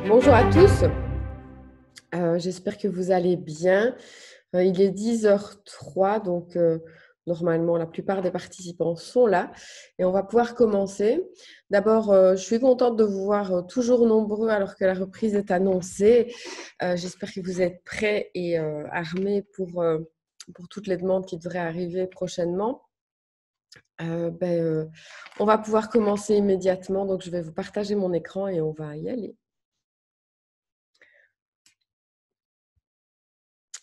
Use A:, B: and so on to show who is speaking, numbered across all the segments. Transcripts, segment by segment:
A: Bonjour à tous, j'espère que vous allez bien. Il est 10h03, donc normalement la plupart des participants sont là et on va pouvoir commencer. D'abord, je suis contente de vous voir toujours nombreux alors que la reprise est annoncée. J'espère que vous êtes prêts et armés pour toutes les demandes qui devraient arriver prochainement. On va pouvoir commencer immédiatement, donc je vais vous partager mon écran et on va y aller.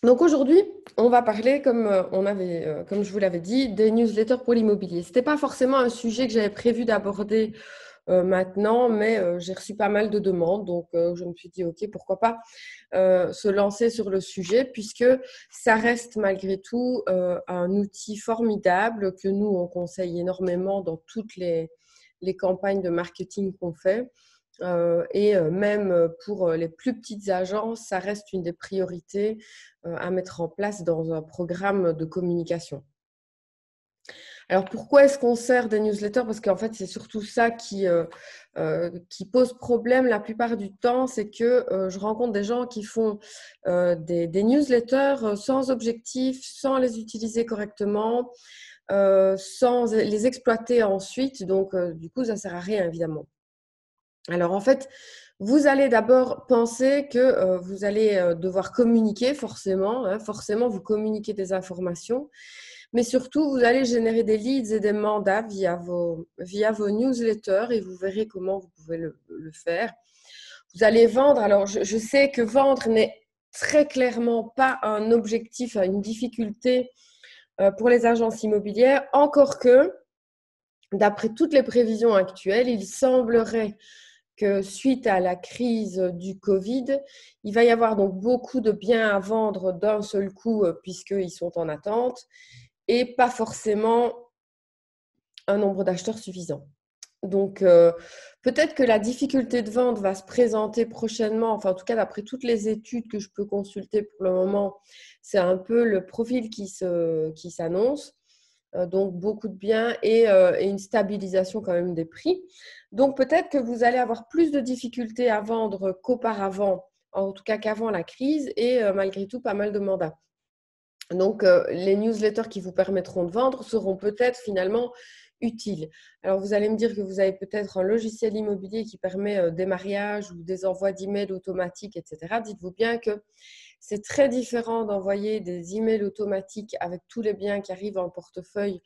A: Donc aujourd'hui, on va parler, comme je vous l'avais dit, des newsletters pour l'immobilier. Ce n'était pas forcément un sujet que j'avais prévu d'aborder maintenant, mais j'ai reçu pas mal de demandes, donc je me suis dit, OK, pourquoi pas se lancer sur le sujet, puisque ça reste malgré tout un outil formidable que nous, on conseille énormément dans toutes les campagnes de marketing qu'on fait. Même pour les plus petites agences, ça reste une des priorités à mettre en place dans un programme de communication. Alors, pourquoi est-ce qu'on sert des newsletters? Parce qu'en fait, c'est surtout ça qui pose problème la plupart du temps. C'est que je rencontre des gens qui font des newsletters sans objectif, sans les utiliser correctement, sans les exploiter ensuite. Donc, du coup, ça ne sert à rien, évidemment. Alors en fait, vous allez d'abord penser que vous allez devoir communiquer forcément, hein, forcément vous communiquez des informations, mais surtout vous allez générer des leads et des mandats via vos newsletters et vous verrez comment vous pouvez le faire. Vous allez vendre, alors je sais que vendre n'est très clairement pas un objectif, une difficulté pour les agences immobilières, encore que, d'après toutes les prévisions actuelles, il semblerait que suite à la crise du Covid, il va y avoir donc beaucoup de biens à vendre d'un seul coup puisqu'ils sont en attente et pas forcément un nombre d'acheteurs suffisant. Donc, peut-être que la difficulté de vente va se présenter prochainement, enfin en tout cas d'après toutes les études que je peux consulter pour le moment, c'est un peu le profil qui s'annonce. Donc beaucoup de biens et une stabilisation quand même des prix. Donc peut-être que vous allez avoir plus de difficultés à vendre qu'auparavant, en tout cas qu'avant la crise, et malgré tout pas mal de mandats. Donc les newsletters qui vous permettront de vendre seront peut-être finalement utiles. Alors vous allez me dire que vous avez peut-être un logiciel immobilier qui permet des mariages ou des envois d'emails automatiques, etc. Dites-vous bien que c'est très différent d'envoyer des emails automatiques avec tous les biens qui arrivent en portefeuille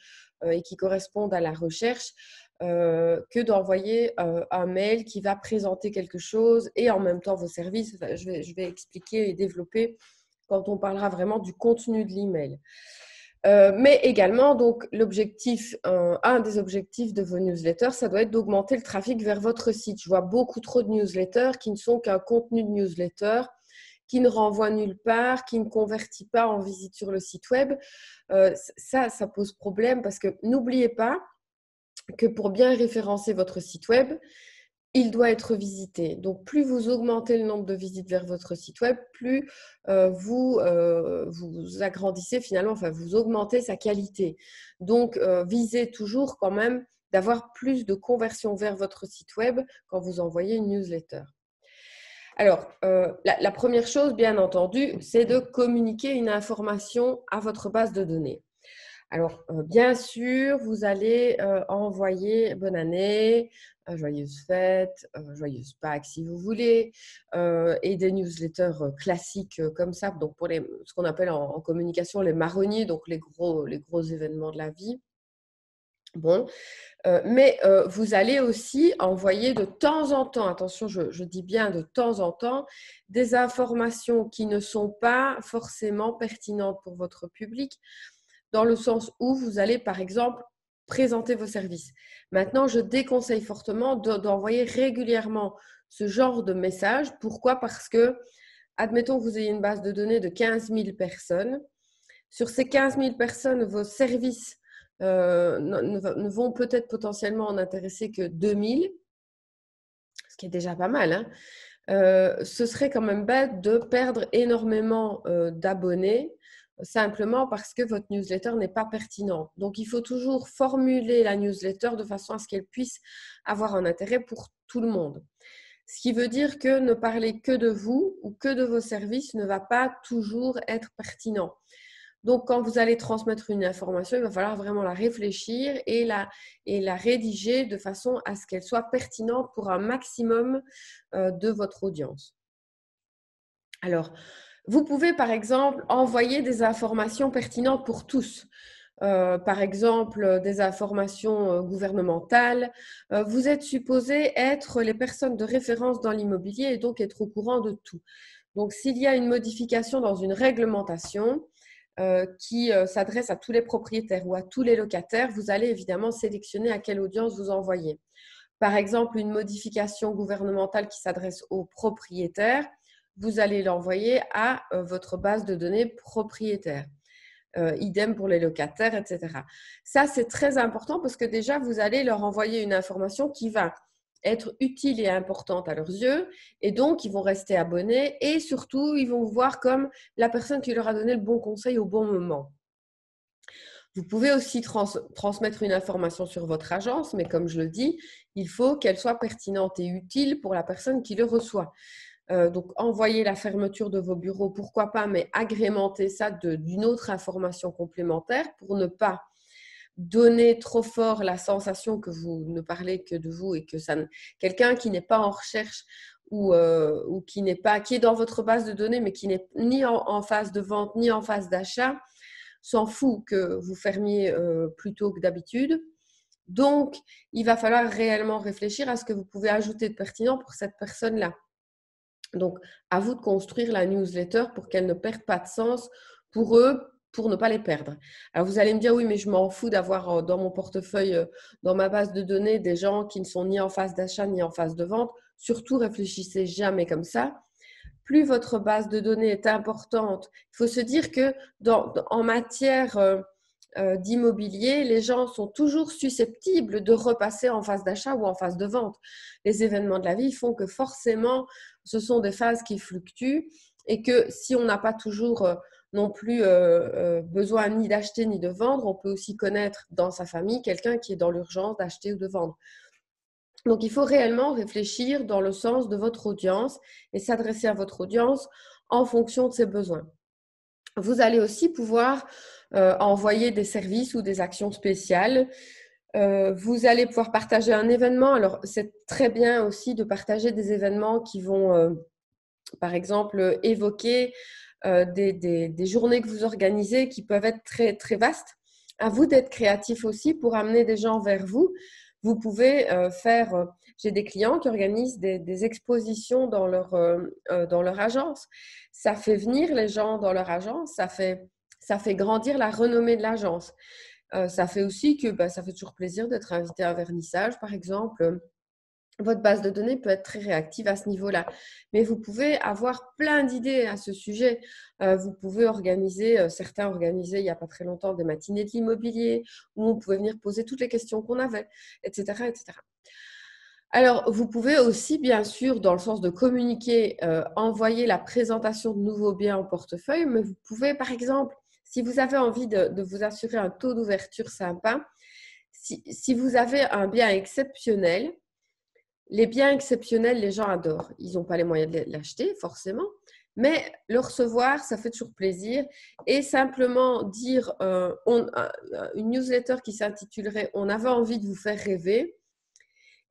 A: et qui correspondent à la recherche que d'envoyer un mail qui va présenter quelque chose et en même temps vos services. Enfin, je vais expliquer et développer quand on parlera vraiment du contenu de l'email. Mais également, donc, un des objectifs de vos newsletters, ça doit être d'augmenter le trafic vers votre site. Je vois beaucoup trop de newsletters qui ne sont qu'un contenu de newsletter, qui ne renvoie nulle part, qui ne convertit pas en visite sur le site web. Ça pose problème parce que n'oubliez pas que pour bien référencer votre site web, il doit être visité. Donc, plus vous augmentez le nombre de visites vers votre site web, plus vous agrandissez finalement, enfin, vous augmentez sa qualité. Donc, visez toujours quand même d'avoir plus de conversions vers votre site web quand vous envoyez une newsletter. Alors, la première chose, bien entendu, c'est de communiquer une information à votre base de données. Alors, bien sûr, vous allez envoyer bonne année, joyeuses fêtes, joyeuses Pâques si vous voulez, et des newsletters classiques comme ça, donc pour ce qu'on appelle en communication les marronniers, donc les gros événements de la vie. Bon, mais vous allez aussi envoyer de temps en temps, attention, je dis bien de temps en temps, des informations qui ne sont pas forcément pertinentes pour votre public, dans le sens où vous allez, par exemple, présenter vos services. Maintenant, je déconseille fortement d'envoyer régulièrement ce genre de message. Pourquoi? Parce que, admettons que vous ayez une base de données de 15 000 personnes. Sur ces 15 000 personnes, vos services ne vont peut-être potentiellement en intéresser que 2 000, ce qui est déjà pas mal, hein. Ce serait quand même bête de perdre énormément d'abonnés simplement parce que votre newsletter n'est pas pertinente. Donc, il faut toujours formuler la newsletter de façon à ce qu'elle puisse avoir un intérêt pour tout le monde. Ce qui veut dire que ne parler que de vous ou que de vos services ne va pas toujours être pertinent. Donc, quand vous allez transmettre une information, il va falloir vraiment la réfléchir et la rédiger de façon à ce qu'elle soit pertinente pour un maximum de votre audience. Alors, vous pouvez par exemple envoyer des informations pertinentes pour tous. Par exemple, des informations gouvernementales. Vous êtes supposé être les personnes de référence dans l'immobilier et donc être au courant de tout. Donc, s'il y a une modification dans une réglementation qui s'adresse à tous les propriétaires ou à tous les locataires, vous allez évidemment sélectionner à quelle audience vous envoyez. Par exemple, une modification gouvernementale qui s'adresse aux propriétaires, vous allez l'envoyer à votre base de données propriétaire. Idem pour les locataires, etc. Ça, c'est très important parce que déjà, vous allez leur envoyer une information qui va être utile et importante à leurs yeux et donc, ils vont rester abonnés et surtout, ils vont vous voir comme la personne qui leur a donné le bon conseil au bon moment. Vous pouvez aussi transmettre une information sur votre agence, mais comme je le dis, il faut qu'elle soit pertinente et utile pour la personne qui le reçoit. Donc, envoyer la fermeture de vos bureaux, pourquoi pas, mais agrémenter ça d'une autre information complémentaire pour ne pas donner trop fort la sensation que vous ne parlez que de vous et que quelqu'un qui n'est pas en recherche ou qui est dans votre base de données, mais qui n'est ni en phase de vente ni en phase d'achat, s'en fout que vous fermiez plus tôt que d'habitude. Donc, il va falloir réellement réfléchir à ce que vous pouvez ajouter de pertinent pour cette personne-là. Donc, à vous de construire la newsletter pour qu'elle ne perde pas de sens pour eux, pour ne pas les perdre. Alors, vous allez me dire, oui, mais je m'en fous d'avoir dans mon portefeuille, dans ma base de données, des gens qui ne sont ni en phase d'achat ni en phase de vente. Surtout, réfléchissez jamais comme ça. Plus votre base de données est importante, il faut se dire que en matière d'immobilier, les gens sont toujours susceptibles de repasser en phase d'achat ou en phase de vente. Les événements de la vie font que forcément, ce sont des phases qui fluctuent et que si on n'a pas toujours non plus besoin ni d'acheter ni de vendre, on peut aussi connaître dans sa famille quelqu'un qui est dans l'urgence d'acheter ou de vendre. Donc, il faut réellement réfléchir dans le sens de votre audience et s'adresser à votre audience en fonction de ses besoins. Vous allez aussi pouvoir envoyer des services ou des actions spéciales. Vous allez pouvoir partager un événement. Alors, c'est très bien aussi de partager des événements qui vont, par exemple, évoquer des journées que vous organisez qui peuvent être très, très vastes. À vous d'être créatif aussi pour amener des gens vers vous. Vous pouvez j'ai des clients qui organisent des expositions dans leur agence. Ça fait venir les gens dans leur agence, ça fait grandir la renommée de l'agence. Ça fait aussi que ça fait toujours plaisir d'être invité à un vernissage, par exemple. Votre base de données peut être très réactive à ce niveau-là. Mais vous pouvez avoir plein d'idées à ce sujet. Vous pouvez certains organisaient il n'y a pas très longtemps des matinées de l'immobilier où on pouvait venir poser toutes les questions qu'on avait, etc., etc. Alors, vous pouvez aussi, bien sûr, dans le sens de communiquer, envoyer la présentation de nouveaux biens en portefeuille, mais vous pouvez, par exemple, si vous avez envie de vous assurer un taux d'ouverture sympa, si vous avez un bien exceptionnel, les biens exceptionnels, les gens adorent. Ils n'ont pas les moyens de l'acheter, forcément, mais le recevoir, ça fait toujours plaisir. Et simplement dire une newsletter qui s'intitulerait « On avait envie de vous faire rêver »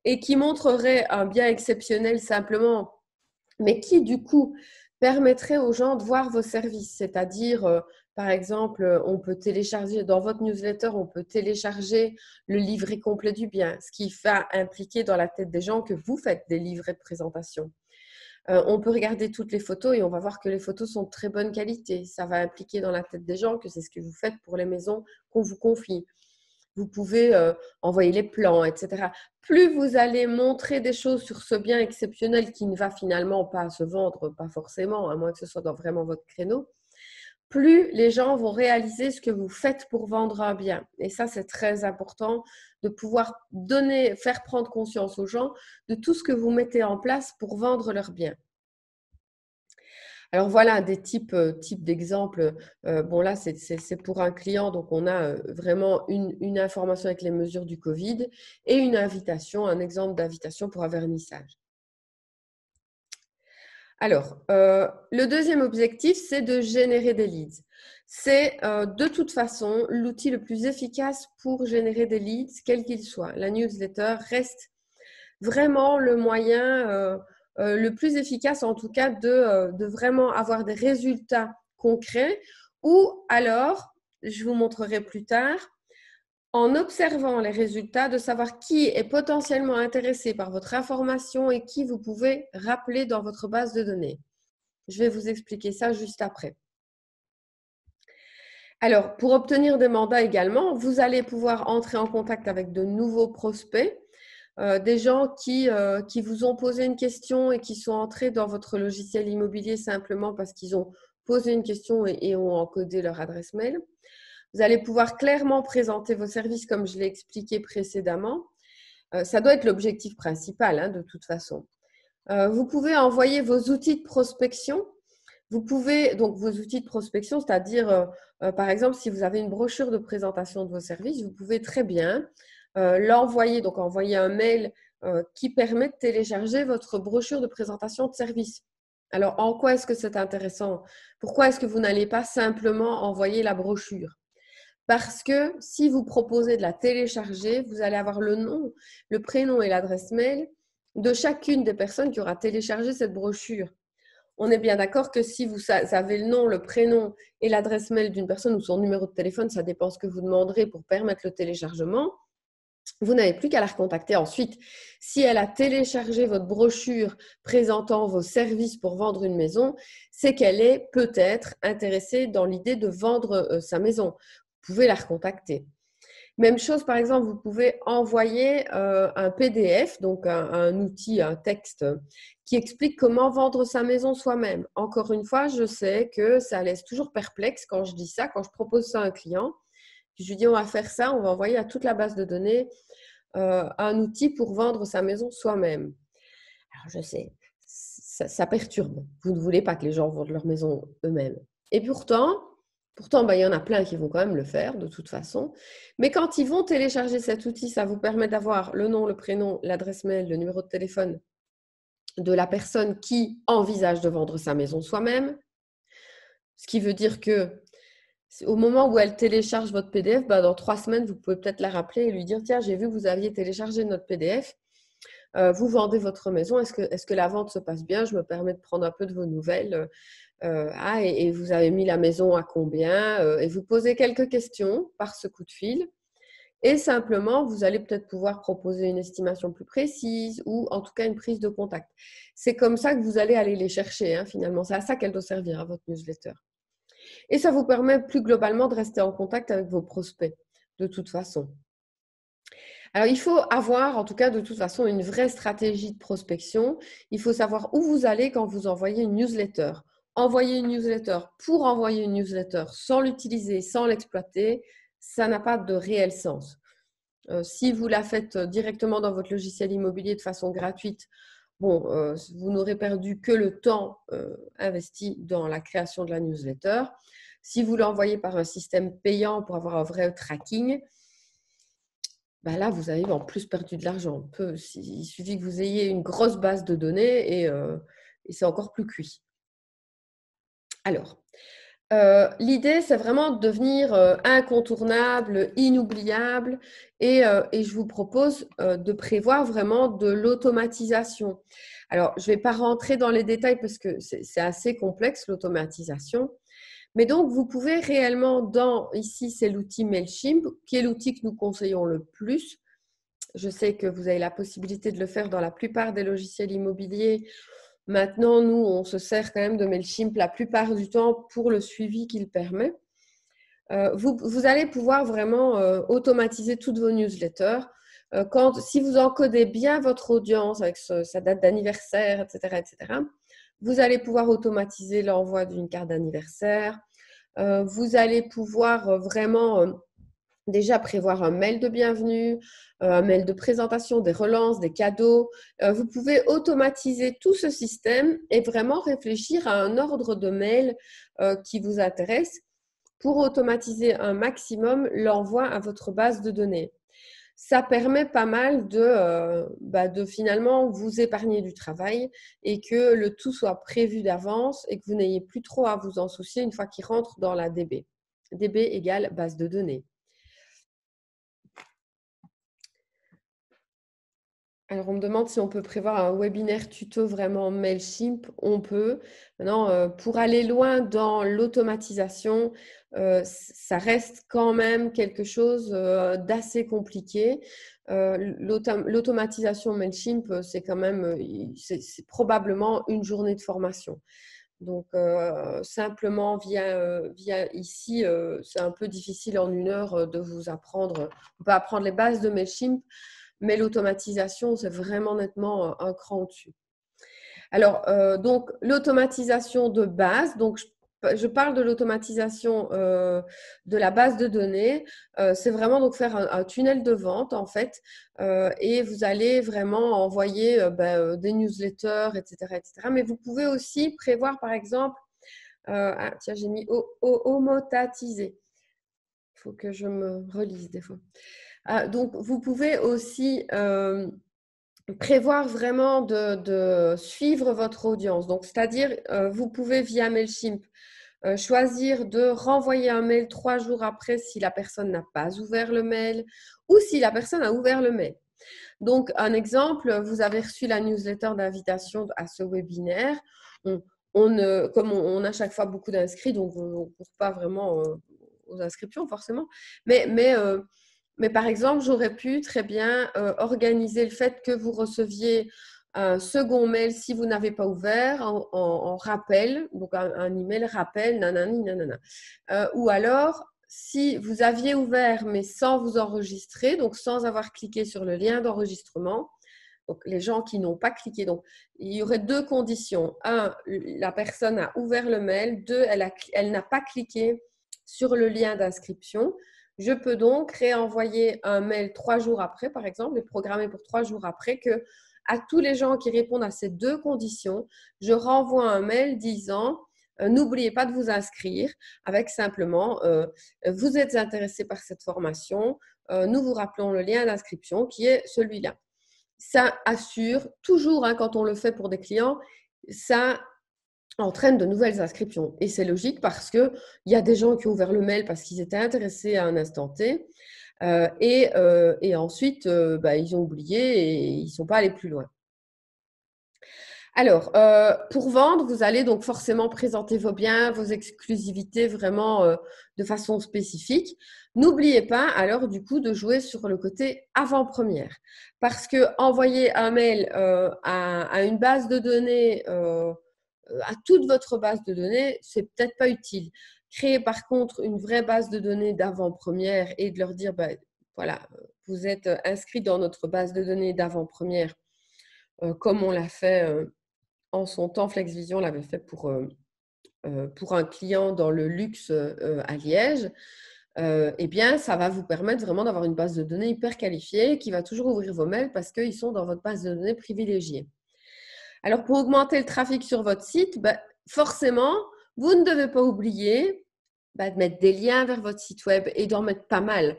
A: et qui montrerait un bien exceptionnel simplement, mais qui, du coup, permettrait aux gens de voir vos services. C'est-à-dire, par exemple, on peut télécharger, dans votre newsletter, on peut télécharger le livret complet du bien, ce qui va impliquer dans la tête des gens que vous faites des livrets de présentation. On peut regarder toutes les photos et on va voir que les photos sont de très bonne qualité. Ça va impliquer dans la tête des gens que c'est ce que vous faites pour les maisons qu'on vous confie. Vous pouvez envoyer les plans, etc. Plus vous allez montrer des choses sur ce bien exceptionnel qui ne va finalement pas se vendre, pas forcément, à moins que ce soit dans vraiment votre créneau, plus les gens vont réaliser ce que vous faites pour vendre un bien. Et ça, c'est très important de pouvoir faire prendre conscience aux gens de tout ce que vous mettez en place pour vendre leur bien. Alors voilà des types d'exemples. Bon là, c'est pour un client, donc on a vraiment une information avec les mesures du Covid et une invitation, un exemple d'invitation pour un vernissage. Alors, le deuxième objectif, c'est de générer des leads. C'est de toute façon l'outil le plus efficace pour générer des leads, quel qu'il soit. La newsletter reste vraiment le moyen le plus efficace, en tout cas, de vraiment avoir des résultats concrets. Ou alors, je vous montrerai plus tard, en observant les résultats, de savoir qui est potentiellement intéressé par votre information et qui vous pouvez rappeler dans votre base de données. Je vais vous expliquer ça juste après. Alors, pour obtenir des mandats également, vous allez pouvoir entrer en contact avec de nouveaux prospects, des gens qui vous ont posé une question et qui sont entrés dans votre logiciel immobilier simplement parce qu'ils ont posé une question et ont encodé leur adresse mail. Vous allez pouvoir clairement présenter vos services comme je l'ai expliqué précédemment. Ça doit être l'objectif principal, hein, de toute façon. Vous pouvez envoyer vos outils de prospection. Vous pouvez, donc vos outils de prospection, c'est-à-dire, par exemple, si vous avez une brochure de présentation de vos services, vous pouvez très bien l'envoyer, donc envoyer un mail qui permet de télécharger votre brochure de présentation de services. Alors, en quoi est-ce que c'est intéressant? Pourquoi est-ce que vous n'allez pas simplement envoyer la brochure? Parce que si vous proposez de la télécharger, vous allez avoir le nom, le prénom et l'adresse mail de chacune des personnes qui aura téléchargé cette brochure. On est bien d'accord que si vous avez le nom, le prénom et l'adresse mail d'une personne ou son numéro de téléphone, ça dépend ce que vous demanderez pour permettre le téléchargement, vous n'avez plus qu'à la recontacter ensuite. Si elle a téléchargé votre brochure présentant vos services pour vendre une maison, c'est qu'elle est peut-être intéressée dans l'idée de vendre sa maison. Vous pouvez la recontacter. Même chose, par exemple, vous pouvez envoyer un PDF, donc un outil, un texte qui explique comment vendre sa maison soi-même. Encore une fois, je sais que ça laisse toujours perplexe quand je dis ça, quand je propose ça à un client. Je lui dis, on va faire ça, on va envoyer à toute la base de données un outil pour vendre sa maison soi-même. Alors, je sais, ça perturbe. Vous ne voulez pas que les gens vendent leur maison eux-mêmes. Et pourtant, il y en a plein qui vont quand même le faire de toute façon. Mais quand ils vont télécharger cet outil, ça vous permet d'avoir le nom, le prénom, l'adresse mail, le numéro de téléphone de la personne qui envisage de vendre sa maison soi-même. Ce qui veut dire que au moment où elle télécharge votre PDF, dans 3 semaines, vous pouvez peut-être la rappeler et lui dire « Tiens, j'ai vu que vous aviez téléchargé notre PDF. Vous vendez votre maison. Est-ce que la vente se passe bien? Je me permets de prendre un peu de vos nouvelles. Et vous avez mis la maison à combien? Et vous posez quelques questions par ce coup de fil. Et simplement, vous allez peut-être pouvoir proposer une estimation plus précise ou en tout cas une prise de contact. C'est comme ça que vous allez aller les chercher, hein, finalement. C'est à ça qu'elle doit servir, à votre newsletter. Et ça vous permet plus globalement de rester en contact avec vos prospects, de toute façon. Alors, il faut avoir, en tout cas, de toute façon, une vraie stratégie de prospection. Il faut savoir où vous allez quand vous envoyez une newsletter. Envoyer une newsletter pour envoyer une newsletter sans l'utiliser, sans l'exploiter, ça n'a pas de réel sens. Si vous la faites directement dans votre logiciel immobilier de façon gratuite, bon, vous n'aurez perdu que le temps investi dans la création de la newsletter. Si vous l'envoyez par un système payant pour avoir un vrai tracking, là, vous avez en plus perdu de l'argent. Il suffit que vous ayez une grosse base de données et c'est encore plus cuit. Alors, l'idée, c'est vraiment de devenir incontournable, inoubliable et je vous propose de prévoir vraiment de l'automatisation. Alors, je ne vais pas rentrer dans les détails parce que c'est assez complexe, l'automatisation. Mais donc, vous pouvez réellement, ici, c'est l'outil Mailchimp, qui est l'outil que nous conseillons le plus. Je sais que vous avez la possibilité de le faire dans la plupart des logiciels immobiliers. Maintenant, nous, on se sert quand même de Mailchimp la plupart du temps pour le suivi qu'il permet. Vous allez pouvoir vraiment automatiser toutes vos newsletters. Si vous encodez bien votre audience avec sa date d'anniversaire, etc., vous allez pouvoir automatiser l'envoi d'une carte d'anniversaire. Vous allez pouvoir vraiment déjà prévoir un mail de bienvenue, un mail de présentation, des relances, des cadeaux. Vous pouvez automatiser tout ce système et vraiment réfléchir à un ordre de mail qui vous intéresse pour automatiser un maximum l'envoi à votre base de données. ça permet pas mal de finalement vous épargner du travail et que le tout soit prévu d'avance et que vous n'ayez plus trop à vous en soucier une fois qu'il rentre dans la DB. DB égale base de données. Alors, on me demande si on peut prévoir un webinaire tuto vraiment Mailchimp. On peut. Maintenant, pour aller loin dans l'automatisation, ça reste quand même quelque chose d'assez compliqué. L'automatisation Mailchimp, c'est quand même, c'est probablement une journée de formation. Donc, simplement via ici, c'est un peu difficile en 1 heure de vous apprendre. On peut apprendre les bases de Mailchimp, mais l'automatisation, c'est vraiment nettement un cran au-dessus. Alors, donc, l'automatisation de base, donc je parle de l'automatisation de la base de données. C'est vraiment donc faire un tunnel de vente, en fait, et vous allez vraiment envoyer des newsletters, etc., etc. Mais vous pouvez aussi prévoir, par exemple, tiens, j'ai mis homotatiser. Il faut que je me relise des fois. Donc, vous pouvez aussi prévoir vraiment de suivre votre audience. Donc, c'est-à-dire, vous pouvez via Mailchimp choisir de renvoyer un mail 3 jours après si la personne n'a pas ouvert le mail ou si la personne a ouvert le mail. Donc, un exemple, vous avez reçu la newsletter d'invitation à ce webinaire. Comme on a chaque fois beaucoup d'inscrits, donc on ne court pas vraiment aux inscriptions forcément. Mais par exemple, j'aurais pu très bien organiser le fait que vous receviez un second mail si vous n'avez pas ouvert en rappel, donc un email rappel, nanani, nanana. Ou alors, si vous aviez ouvert mais sans vous enregistrer, donc sans avoir cliqué sur le lien d'enregistrement, donc les gens qui n'ont pas cliqué, donc il y aurait 2 conditions. 1, la personne a ouvert le mail. 2, elle n'a pas cliqué sur le lien d'inscription. Je peux donc réenvoyer un mail 3 jours après, par exemple, et programmer pour 3 jours après que à tous les gens qui répondent à ces 2 conditions, je renvoie un mail disant n'oubliez pas de vous inscrire avec simplement vous êtes intéressé par cette formation, nous vous rappelons le lien d'inscription qui est celui-là. Ça assure toujours, quand on le fait pour des clients, ça entraîne de nouvelles inscriptions. Et c'est logique parce qu'il y a des gens qui ont ouvert le mail parce qu'ils étaient intéressés à un instant T. Et ensuite, ils ont oublié et ils ne sont pas allés plus loin. Alors, pour vendre, vous allez donc forcément présenter vos biens, vos exclusivités vraiment de façon spécifique. N'oubliez pas alors du coup de jouer sur le côté avant-première parce que envoyer un mail à une base de données, à toute votre base de données, c'est peut-être pas utile. Créer par contre une vraie base de données d'avant-première et de leur dire, voilà, vous êtes inscrit dans notre base de données d'avant-première comme on l'a fait en son temps. FlexVision l'avait fait pour un client dans le luxe à Liège. Eh bien, ça va vous permettre vraiment d'avoir une base de données hyper qualifiée qui va toujours ouvrir vos mails parce qu'ils sont dans votre base de données privilégiée. Alors, pour augmenter le trafic sur votre site, forcément, vous ne devez pas oublier de mettre des liens vers votre site web et d'en mettre pas mal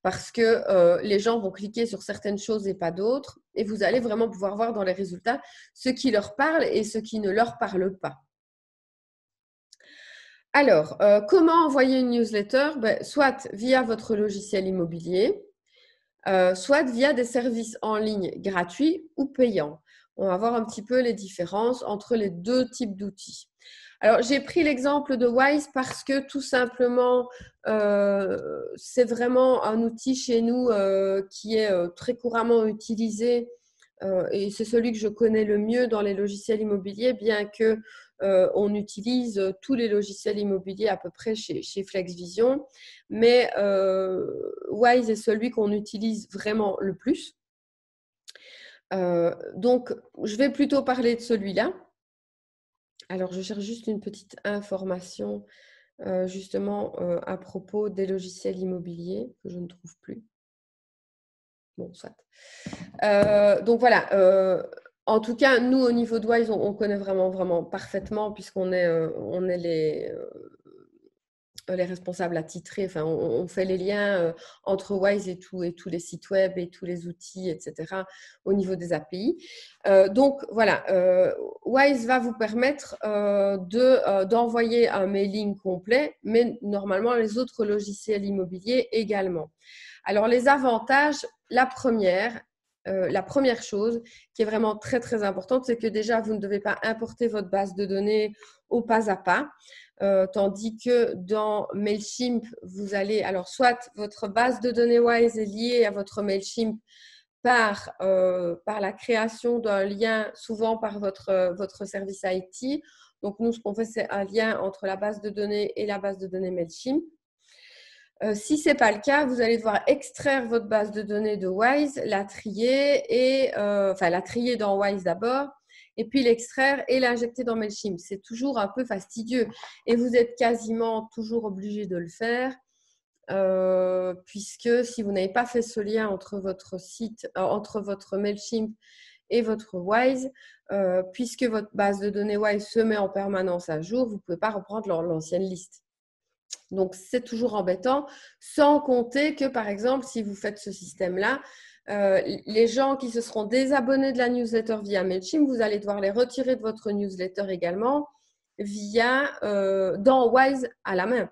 A: parce que les gens vont cliquer sur certaines choses et pas d'autres et vous allez vraiment pouvoir voir dans les résultats ce qui leur parle et ce qui ne leur parle pas. Alors, comment envoyer une newsletter? Soit via votre logiciel immobilier, soit via des services en ligne gratuits ou payants. On va voir un petit peu les différences entre les 2 types d'outils. Alors, j'ai pris l'exemple de Wise parce que tout simplement, c'est vraiment un outil chez nous qui est très couramment utilisé et c'est celui que je connais le mieux dans les logiciels immobiliers, bien que on utilise tous les logiciels immobiliers à peu près chez FlexVision, mais Wise est celui qu'on utilise vraiment le plus. Donc, je vais plutôt parler de celui-là. Alors, je cherche juste une petite information justement à propos des logiciels immobiliers que je ne trouve plus. Bon, soit. Donc voilà, en tout cas, nous, au niveau de Wise, on connaît vraiment, vraiment parfaitement puisqu'on est, les responsables attitrés, enfin, on fait les liens entre Wise et tous les sites web et tous les outils, etc., au niveau des API. Donc, voilà, Wise va vous permettre d'envoyer un mailing complet, mais normalement, les autres logiciels immobiliers également. Alors, les avantages, la première chose qui est vraiment très, très importante, c'est que déjà, vous ne devez pas importer votre base de données au pas à pas. Tandis que dans Mailchimp, vous allez, alors soit votre base de données Wise est liée à votre Mailchimp par la création d'un lien, souvent par votre service IT. Donc, nous, ce qu'on fait, c'est un lien entre la base de données et la base de données Mailchimp. Si ce n'est pas le cas, vous allez devoir extraire votre base de données de Wise, la trier, la trier dans Wise d'abord, et puis l'extraire et l'injecter dans Mailchimp. C'est toujours un peu fastidieux et vous êtes quasiment toujours obligé de le faire puisque si vous n'avez pas fait ce lien entre votre site, entre votre Mailchimp et votre Wise, puisque votre base de données Wise se met en permanence à jour, vous ne pouvez pas reprendre l'ancienne liste. Donc, c'est toujours embêtant, sans compter que, par exemple, si vous faites ce système-là, les gens qui se seront désabonnés de la newsletter via Mailchimp, vous allez devoir les retirer de votre newsletter également dans Wise à la main.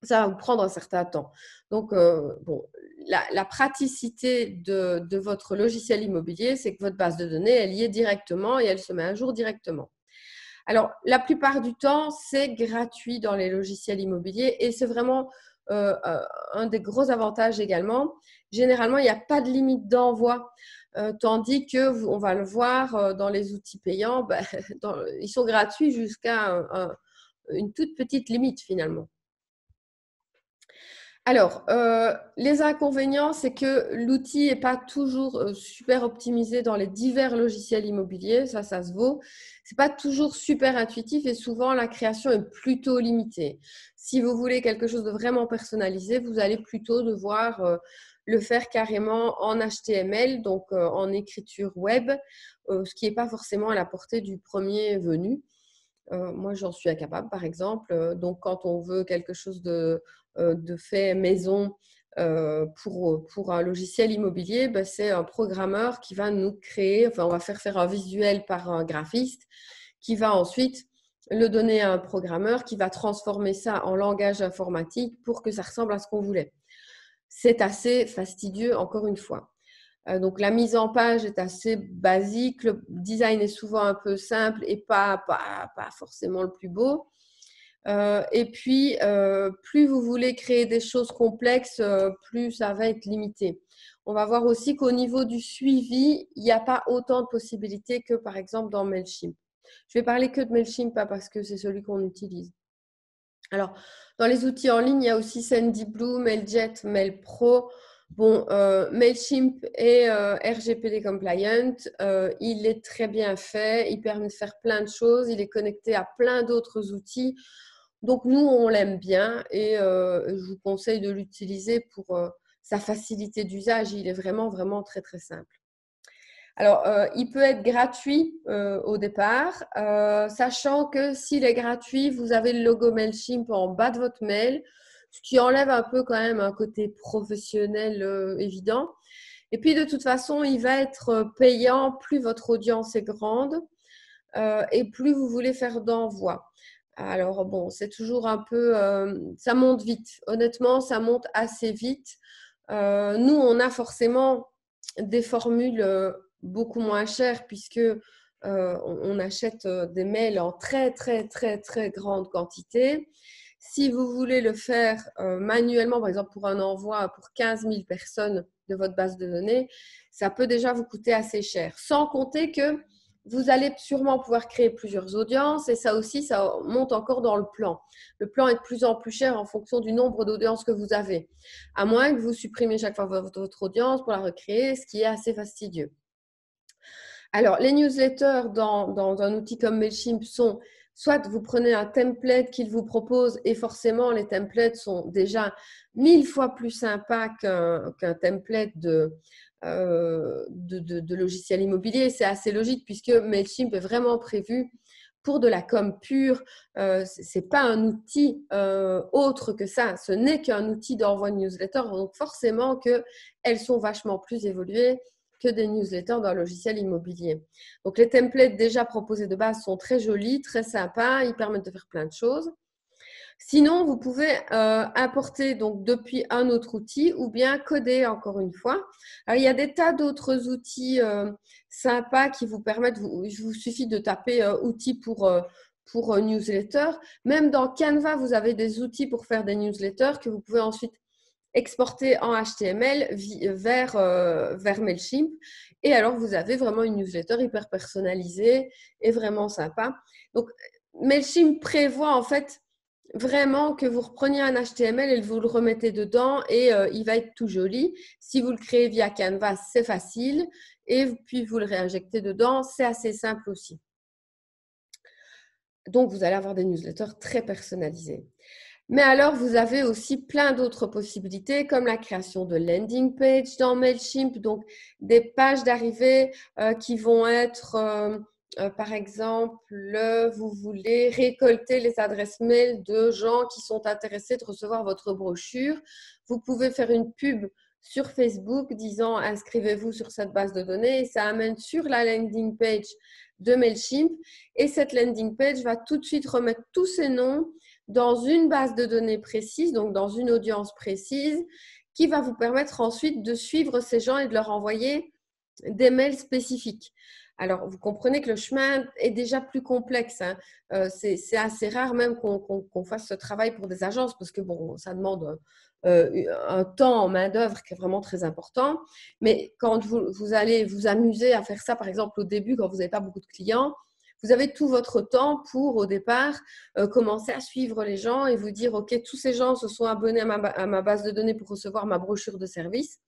A: Ça va vous prendre un certain temps. Donc, la praticité de votre logiciel immobilier, c'est que votre base de données, elle y est directement et elle se met à jour directement. Alors, la plupart du temps, c'est gratuit dans les logiciels immobiliers et c'est vraiment un des gros avantages également. Généralement, il n'y a pas de limite d'envoi, tandis que on va le voir dans les outils payants, ils sont gratuits jusqu'à une toute petite limite finalement. Alors, les inconvénients, c'est que l'outil n'est pas toujours super optimisé dans les divers logiciels immobiliers, ça se vaut. Ce n'est pas toujours super intuitif et souvent la création est plutôt limitée. Si vous voulez quelque chose de vraiment personnalisé, vous allez plutôt devoir le faire carrément en HTML, donc en écriture web, ce qui n'est pas forcément à la portée du premier venu. Moi, j'en suis incapable, par exemple. Donc, quand on veut quelque chose de fait maison pour un logiciel immobilier, c'est un programmeur qui va nous créer, enfin, on va faire un visuel par un graphiste qui va ensuite le donner à un programmeur qui va transformer ça en langage informatique pour que ça ressemble à ce qu'on voulait. C'est assez fastidieux, encore une fois. Donc, la mise en page est assez basique. Le design est souvent un peu simple et pas forcément le plus beau. Et puis, plus vous voulez créer des choses complexes, plus ça va être limité. On va voir aussi qu'au niveau du suivi, il n'y a pas autant de possibilités que, par exemple, dans Mailchimp. Je vais parler que de Mailchimp, pas parce que c'est celui qu'on utilise. Alors, dans les outils en ligne, il y a aussi Sendiblu, Mailjet, MailPro. Bon, Mailchimp est RGPD compliant, il est très bien fait, il permet de faire plein de choses, il est connecté à plein d'autres outils. Donc, nous, on l'aime bien et je vous conseille de l'utiliser pour sa facilité d'usage. Il est vraiment, vraiment très, très simple. Alors, il peut être gratuit au départ, sachant que s'il est gratuit, vous avez le logo Mailchimp en bas de votre mail, ce qui enlève un peu quand même un côté professionnel évident. Et puis, de toute façon, il va être payant plus votre audience est grande et plus vous voulez faire d'envoi. Alors, bon, c'est toujours un peu… ça monte vite. Honnêtement, ça monte assez vite. Nous, on a forcément des formules beaucoup moins chères puisque on achète des mails en très, très, très, très grande quantité. Si vous voulez le faire manuellement, par exemple pour un envoi pour 15 000 personnes de votre base de données, ça peut déjà vous coûter assez cher. Sans compter que vous allez sûrement pouvoir créer plusieurs audiences et ça aussi, ça monte encore dans le plan. Le plan est de plus en plus cher en fonction du nombre d'audiences que vous avez, à moins que vous supprimiez chaque fois votre audience pour la recréer, ce qui est assez fastidieux. Alors, les newsletters dans un outil comme Mailchimp sont, soit vous prenez un template qu'il vous propose et forcément, les templates sont déjà 1000 fois plus sympas qu'un template de logiciel immobilier. C'est assez logique puisque Mailchimp est vraiment prévu pour de la com pure, ce n'est pas un outil autre que ça. Ce n'est qu'un outil d'envoi de newsletter. Donc, forcément qu'elles sont vachement plus évoluées que des newsletters d'un logiciel immobilier. Donc, les templates déjà proposés de base sont très jolis, très sympas. Ils permettent de faire plein de choses. Sinon, vous pouvez importer donc depuis un autre outil ou bien coder encore une fois. Alors, il y a des tas d'autres outils sympas qui vous permettent, il vous suffit de taper outils pour newsletter. Même dans Canva, vous avez des outils pour faire des newsletters que vous pouvez ensuite exporter en HTML vers Mailchimp. Et alors, vous avez vraiment une newsletter hyper personnalisée et vraiment sympa. Donc, Mailchimp prévoit en fait vraiment que vous repreniez un HTML et vous le remettez dedans et il va être tout joli. Si vous le créez via Canva, c'est facile. Et puis, vous le réinjectez dedans, c'est assez simple aussi. Donc, vous allez avoir des newsletters très personnalisés. Mais alors, vous avez aussi plein d'autres possibilités comme la création de landing page dans Mailchimp, donc des pages d'arrivée qui vont être, par exemple, vous voulez récolter les adresses mail de gens qui sont intéressés de recevoir votre brochure. Vous pouvez faire une pub sur Facebook disant inscrivez-vous sur cette base de données et ça amène sur la landing page de Mailchimp et cette landing page va tout de suite remettre tous ces noms dans une base de données précise, donc dans une audience précise, qui va vous permettre ensuite de suivre ces gens et de leur envoyer des mails spécifiques. Alors, vous comprenez que le chemin est déjà plus complexe. Hein. C'est assez rare même qu'on fasse ce travail pour des agences parce que bon, ça demande un temps en main-d'œuvre qui est vraiment très important. Mais quand vous allez vous amuser à faire ça, par exemple, au début, quand vous n'avez pas beaucoup de clients, vous avez tout votre temps pour, au départ, commencer à suivre les gens et vous dire, OK, tous ces gens se sont abonnés à ma base de données pour recevoir ma brochure de service.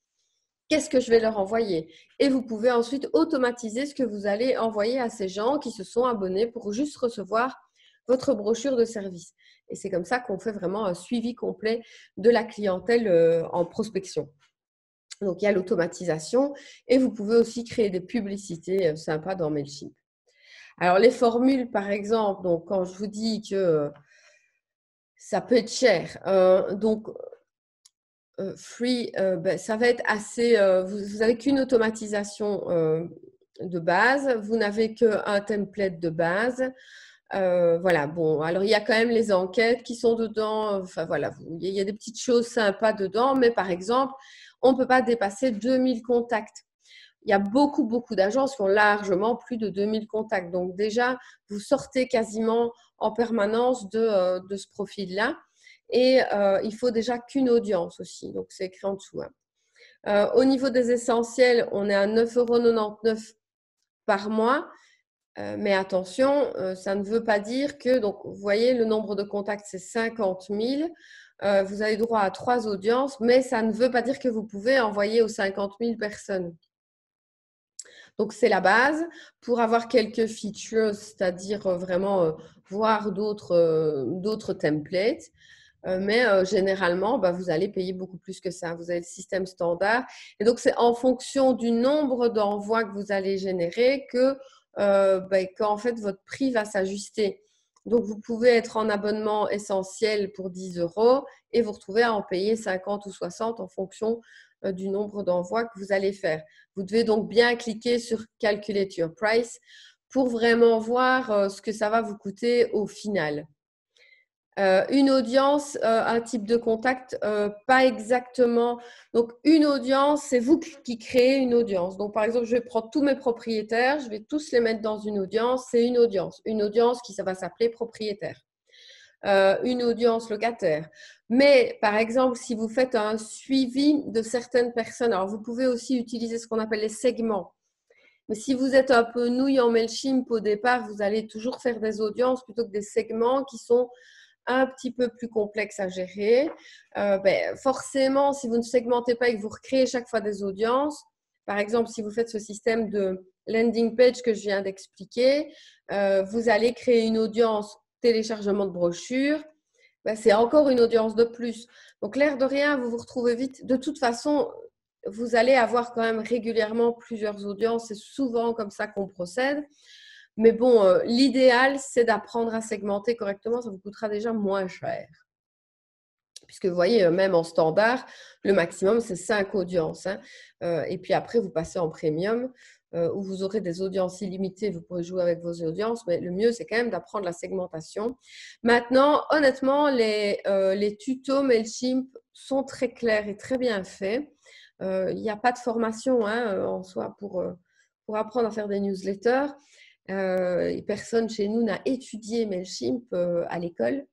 A: Qu'est-ce que je vais leur envoyer? Et vous pouvez ensuite automatiser ce que vous allez envoyer à ces gens qui se sont abonnés pour juste recevoir votre brochure de service. Et c'est comme ça qu'on fait vraiment un suivi complet de la clientèle en prospection. Donc, il y a l'automatisation et vous pouvez aussi créer des publicités sympas dans Mailchimp. Alors, les formules, par exemple, donc quand je vous dis que ça peut être cher, donc free, ça va être assez… vous n'avez qu'une automatisation de base, vous n'avez qu'un template de base. Voilà, bon, alors il y a quand même les enquêtes qui sont dedans. Enfin, voilà, il y a des petites choses sympas dedans, mais par exemple, on ne peut pas dépasser 2000 contacts. Il y a beaucoup, beaucoup d'agences qui ont largement plus de 2000 contacts. Donc déjà, vous sortez quasiment en permanence de ce profil-là. Et il faut déjà qu'une audience aussi. Donc, c'est écrit en dessous. Hein. Au niveau des essentiels, on est à 9,99 € par mois. Mais attention, ça ne veut pas dire que… Donc, vous voyez, le nombre de contacts, c'est 50 000. Vous avez droit à 3 audiences, mais ça ne veut pas dire que vous pouvez envoyer aux 50 000 personnes. Donc, c'est la base pour avoir quelques features, c'est-à-dire vraiment voir d'autres templates. Mais généralement, vous allez payer beaucoup plus que ça. Vous avez le système standard. Et donc, c'est en fonction du nombre d'envois que vous allez générer qu'en fait, votre prix va s'ajuster. Donc, vous pouvez être en abonnement essentiel pour 10 € et vous retrouver à en payer 50 ou 60 en fonction du nombre d'envois que vous allez faire. Vous devez donc bien cliquer sur Calculate your price pour vraiment voir ce que ça va vous coûter au final. Une audience, un type de contact, pas exactement. Donc, une audience, c'est vous qui créez une audience. Donc, par exemple, je vais prendre tous mes propriétaires, je vais tous les mettre dans une audience. C'est une audience. Une audience qui ça va s'appeler propriétaire. Une audience locataire. Mais, par exemple, si vous faites un suivi de certaines personnes, alors vous pouvez aussi utiliser ce qu'on appelle les segments. Mais si vous êtes un peu nouille en Mailchimp au départ, vous allez toujours faire des audiences plutôt que des segments qui sont un petit peu plus complexe à gérer. Forcément, si vous ne segmentez pas et que vous recréez chaque fois des audiences, par exemple, si vous faites ce système de landing page que je viens d'expliquer, vous allez créer une audience téléchargement de brochure. C'est encore une audience de plus. Donc, l'air de rien, vous vous retrouvez vite. De toute façon, vous allez avoir quand même régulièrement plusieurs audiences. C'est souvent comme ça qu'on procède. Mais bon, l'idéal, c'est d'apprendre à segmenter correctement. Ça vous coûtera déjà moins cher. Puisque vous voyez, même en standard, le maximum, c'est 5 audiences. Hein. Et puis après, vous passez en premium, où vous aurez des audiences illimitées. Vous pourrez jouer avec vos audiences, mais le mieux, c'est quand même d'apprendre la segmentation. Maintenant, honnêtement, les tutos MailChimp sont très clairs et très bien faits. Il n'y a pas de formation en soi pour apprendre à faire des newsletters. Personne chez nous n'a étudié MailChimp à l'école.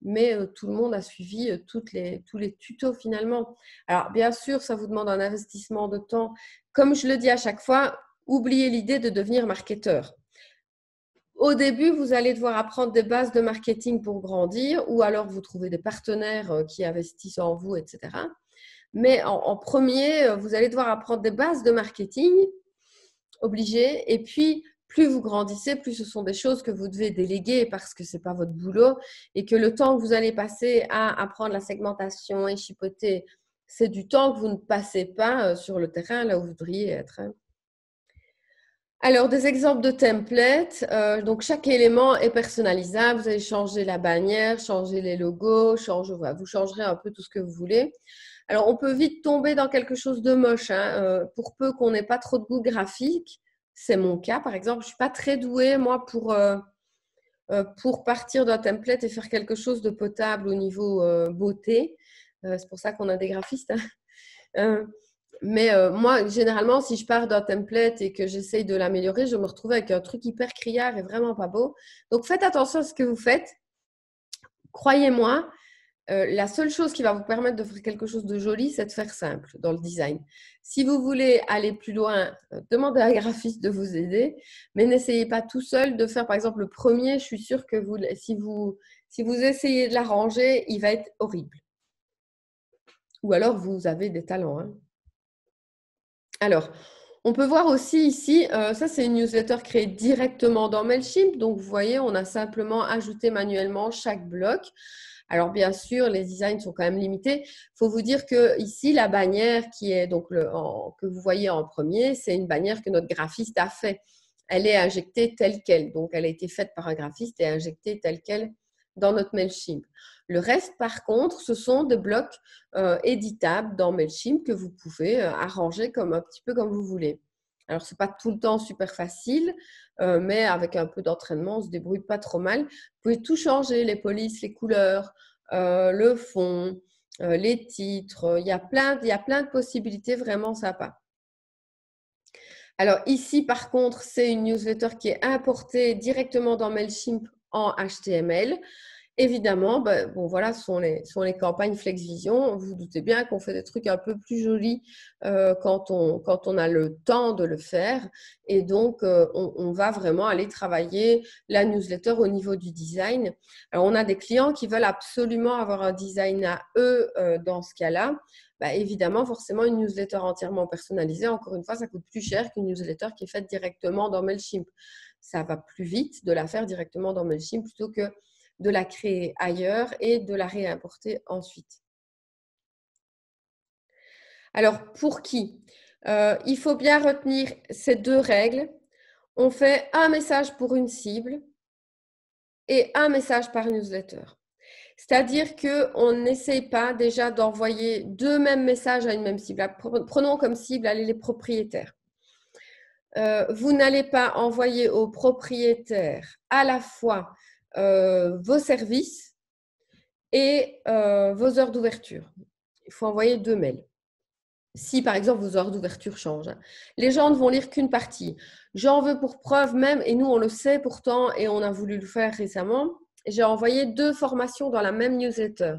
A: Mais tout le monde a suivi tous les tutos finalement. Alors, bien sûr, ça vous demande un investissement de temps. Comme je le dis à chaque fois, oubliez l'idée de devenir marketeur. Au début, vous allez devoir apprendre des bases de marketing pour grandir, ou alors vous trouvez des partenaires qui investissent en vous, etc. Mais en premier, vous allez devoir apprendre des bases de marketing, obligé, et puis plus vous grandissez, plus ce sont des choses que vous devez déléguer parce que ce n'est pas votre boulot et que le temps que vous allez passer à apprendre la segmentation et chipoter, c'est du temps que vous ne passez pas sur le terrain là où vous devriez être. Alors, des exemples de templates. Donc, chaque élément est personnalisable. Vous allez changer la bannière, changer les logos, vous changerez un peu tout ce que vous voulez. Alors, on peut vite tomber dans quelque chose de moche, pour peu qu'on n'ait pas trop de goût graphique. C'est mon cas, par exemple. Je ne suis pas très douée, moi, pour partir d'un template et faire quelque chose de potable au niveau beauté. C'est pour ça qu'on a des graphistes. Mais moi, généralement, si je pars d'un template et que j'essaye de l'améliorer, je me retrouve avec un truc hyper criard et vraiment pas beau. Donc, faites attention à ce que vous faites. Croyez-moi, la seule chose qui va vous permettre de faire quelque chose de joli, c'est de faire simple dans le design. Si vous voulez aller plus loin, demandez à un graphiste de vous aider, mais n'essayez pas tout seul de faire, par exemple, le premier. Je suis sûre que si vous essayez de l'arranger, il va être horrible. Ou alors, vous avez des talents. Hein. Alors, on peut voir aussi ici, ça c'est une newsletter créée directement dans MailChimp. Donc, vous voyez, on a simplement ajouté manuellement chaque bloc. Alors, bien sûr, les designs sont quand même limités. Il faut vous dire que ici, la bannière qui est donc que vous voyez en premier, c'est une bannière que notre graphiste a fait. Elle est injectée telle qu'elle. Donc, elle a été faite par un graphiste et injectée telle qu'elle dans notre MailChimp. Le reste, par contre, ce sont des blocs éditables dans MailChimp que vous pouvez arranger un petit peu comme vous voulez. Alors, ce n'est pas tout le temps super facile, mais avec un peu d'entraînement, on se débrouille pas trop mal. Vous pouvez tout changer, les polices, les couleurs, le fond, les titres. Il y a plein de possibilités vraiment sympas. Alors ici, par contre, c'est une newsletter qui est importée directement dans MailChimp en HTML. Évidemment, voilà, ce sont les campagnes FlexVision. Vous vous doutez bien qu'on fait des trucs un peu plus jolis quand on a le temps de le faire. Et donc, on va vraiment aller travailler la newsletter au niveau du design. Alors, on a des clients qui veulent absolument avoir un design à eux dans ce cas-là. Évidemment, forcément, une newsletter entièrement personnalisée, encore une fois, ça coûte plus cher qu'une newsletter qui est faite directement dans MailChimp. Ça va plus vite de la faire directement dans MailChimp plutôt que de la créer ailleurs et de la réimporter ensuite. Alors, pour qui il faut bien retenir ces deux règles. On fait un message pour une cible et un message par newsletter. C'est-à-dire qu'on n'essaye pas déjà d'envoyer deux mêmes messages à une même cible. Prenons comme cible les propriétaires. Vous n'allez pas envoyer aux propriétaires à la fois vos services et vos heures d'ouverture. Il faut envoyer deux mails. Si, par exemple, vos heures d'ouverture changent. Les gens ne vont lire qu'une partie. J'en veux pour preuve même, et nous, on le sait pourtant, et on a voulu le faire récemment, j'ai envoyé 2 formations dans la même newsletter.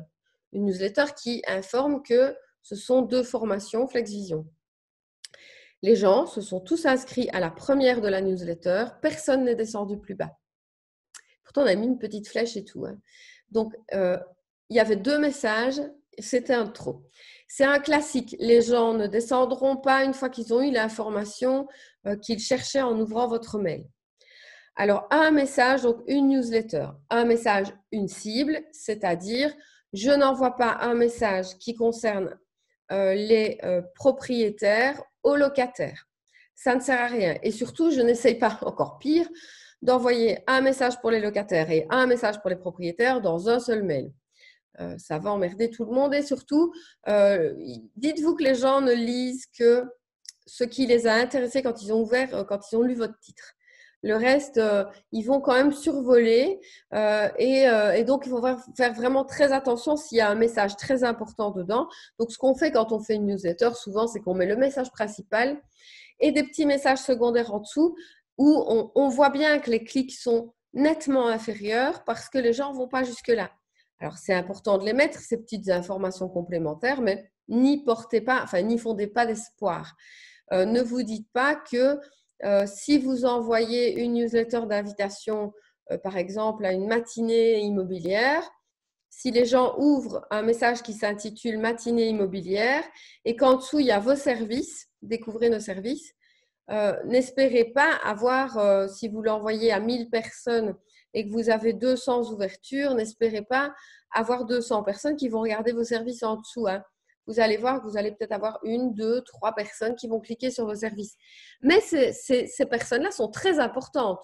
A: Une newsletter qui informe que ce sont 2 formations FlexVision. Les gens se sont tous inscrits à la première de la newsletter. Personne n'est descendu plus bas. Pourtant, on a mis une petite flèche et tout. Hein. Donc, il y avait 2 messages. C'était un trop. C'est un classique. Les gens ne descendront pas une fois qu'ils ont eu l'information qu'ils cherchaient en ouvrant votre mail. Alors, un message, donc une newsletter. Un message, une cible, c'est-à-dire je n'envoie pas un message qui concerne les propriétaires aux locataires. Ça ne sert à rien. Et surtout, je n'essaye pas, encore pire, d'envoyer un message pour les locataires et un message pour les propriétaires dans un seul mail. Ça va emmerder tout le monde et surtout, dites-vous que les gens ne lisent que ce qui les a intéressés quand ils ont lu votre titre. Le reste, ils vont quand même survoler et donc il faut faire vraiment très attention s'il y a un message très important dedans. Donc ce qu'on fait quand on fait une newsletter, souvent, c'est qu'on met le message principal et des petits messages secondaires en dessous où on voit bien que les clics sont nettement inférieurs parce que les gens ne vont pas jusque-là. Alors, c'est important de les mettre, ces petites informations complémentaires, mais n'y fondez pas d'espoir. Ne vous dites pas que si vous envoyez une newsletter d'invitation, par exemple, à une matinée immobilière, si les gens ouvrent un message qui s'intitule Matinée immobilière et qu'en dessous, il y a vos services, découvrez nos services, n'espérez pas avoir, si vous l'envoyez à 1000 personnes et que vous avez 200 ouvertures, n'espérez pas avoir 200 personnes qui vont regarder vos services en dessous. Hein. Vous allez voir que vous allez peut-être avoir 1, 2, 3 personnes qui vont cliquer sur vos services. Mais ces personnes-là sont très importantes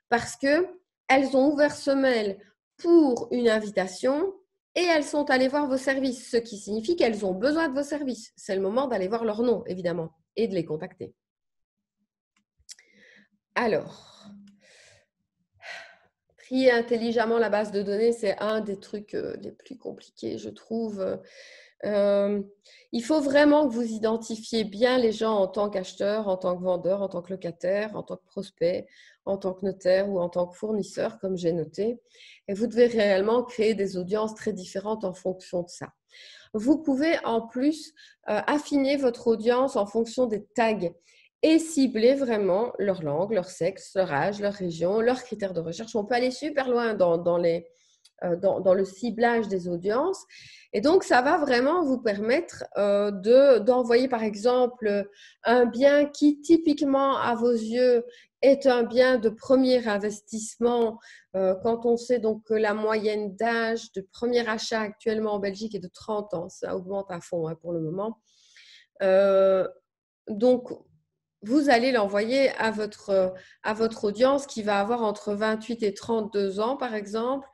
A: parce qu'elles ont ouvert ce mail pour une invitation et elles sont allées voir vos services, ce qui signifie qu'elles ont besoin de vos services. C'est le moment d'aller voir leur nom, évidemment, et de les contacter. Alors, trier intelligemment la base de données, c'est un des trucs les plus compliqués, je trouve. Il faut vraiment que vous identifiez bien les gens en tant qu'acheteur, en tant que vendeur, en tant que locataire, en tant que prospect, en tant que notaire ou en tant que fournisseur, comme j'ai noté. Et vous devez réellement créer des audiences très différentes en fonction de ça. Vous pouvez en plus affiner votre audience en fonction des tags et cibler vraiment leur langue, leur sexe, leur âge, leur région, leurs critères de recherche. On peut aller super loin dans le ciblage des audiences. Et donc, ça va vraiment vous permettre d'envoyer, par exemple, un bien qui, typiquement, à vos yeux, est un bien de premier investissement. Quand on sait donc que la moyenne d'âge de premier achat actuellement en Belgique est de 30 ans, ça augmente à fond pour le moment. Donc, vous allez l'envoyer à votre audience qui va avoir entre 28 et 32 ans, par exemple,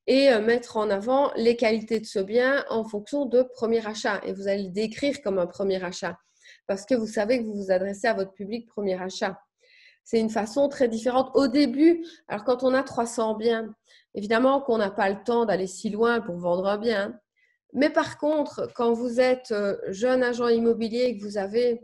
A: et mettre en avant les qualités de ce bien en fonction de premier achat. Et vous allez le décrire comme un premier achat parce que vous savez que vous vous adressez à votre public premier achat. C'est une façon très différente. Au début, alors quand on a 300 biens, évidemment qu'on n'a pas le temps d'aller si loin pour vendre un bien. Mais par contre, quand vous êtes jeune agent immobilier et que vous avez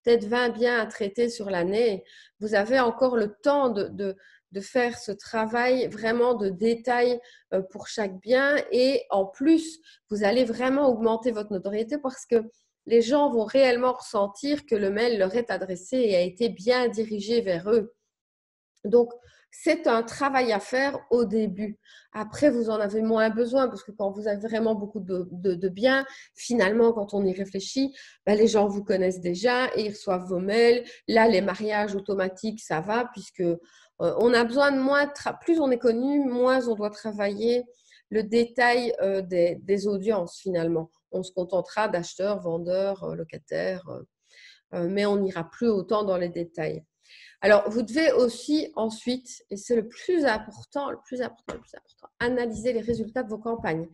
A: peut-être 20 biens à traiter sur l'année, vous avez encore le temps de faire ce travail vraiment de détail pour chaque bien. Et en plus, vous allez vraiment augmenter votre notoriété parce que les gens vont réellement ressentir que le mail leur est adressé et a été bien dirigé vers eux. Donc, c'est un travail à faire au début. Après, vous en avez moins besoin parce que quand vous avez vraiment beaucoup de biens, finalement, quand on y réfléchit, les gens vous connaissent déjà et ils reçoivent vos mails. Là, les mariages automatiques, ça va puisque on a besoin de moins, plus on est connu, moins on doit travailler le détail des audiences finalement. On se contentera d'acheteurs, vendeurs, locataires, mais on n'ira plus autant dans les détails. Alors, vous devez aussi ensuite, et c'est le plus important, analyser les résultats de vos campagnes.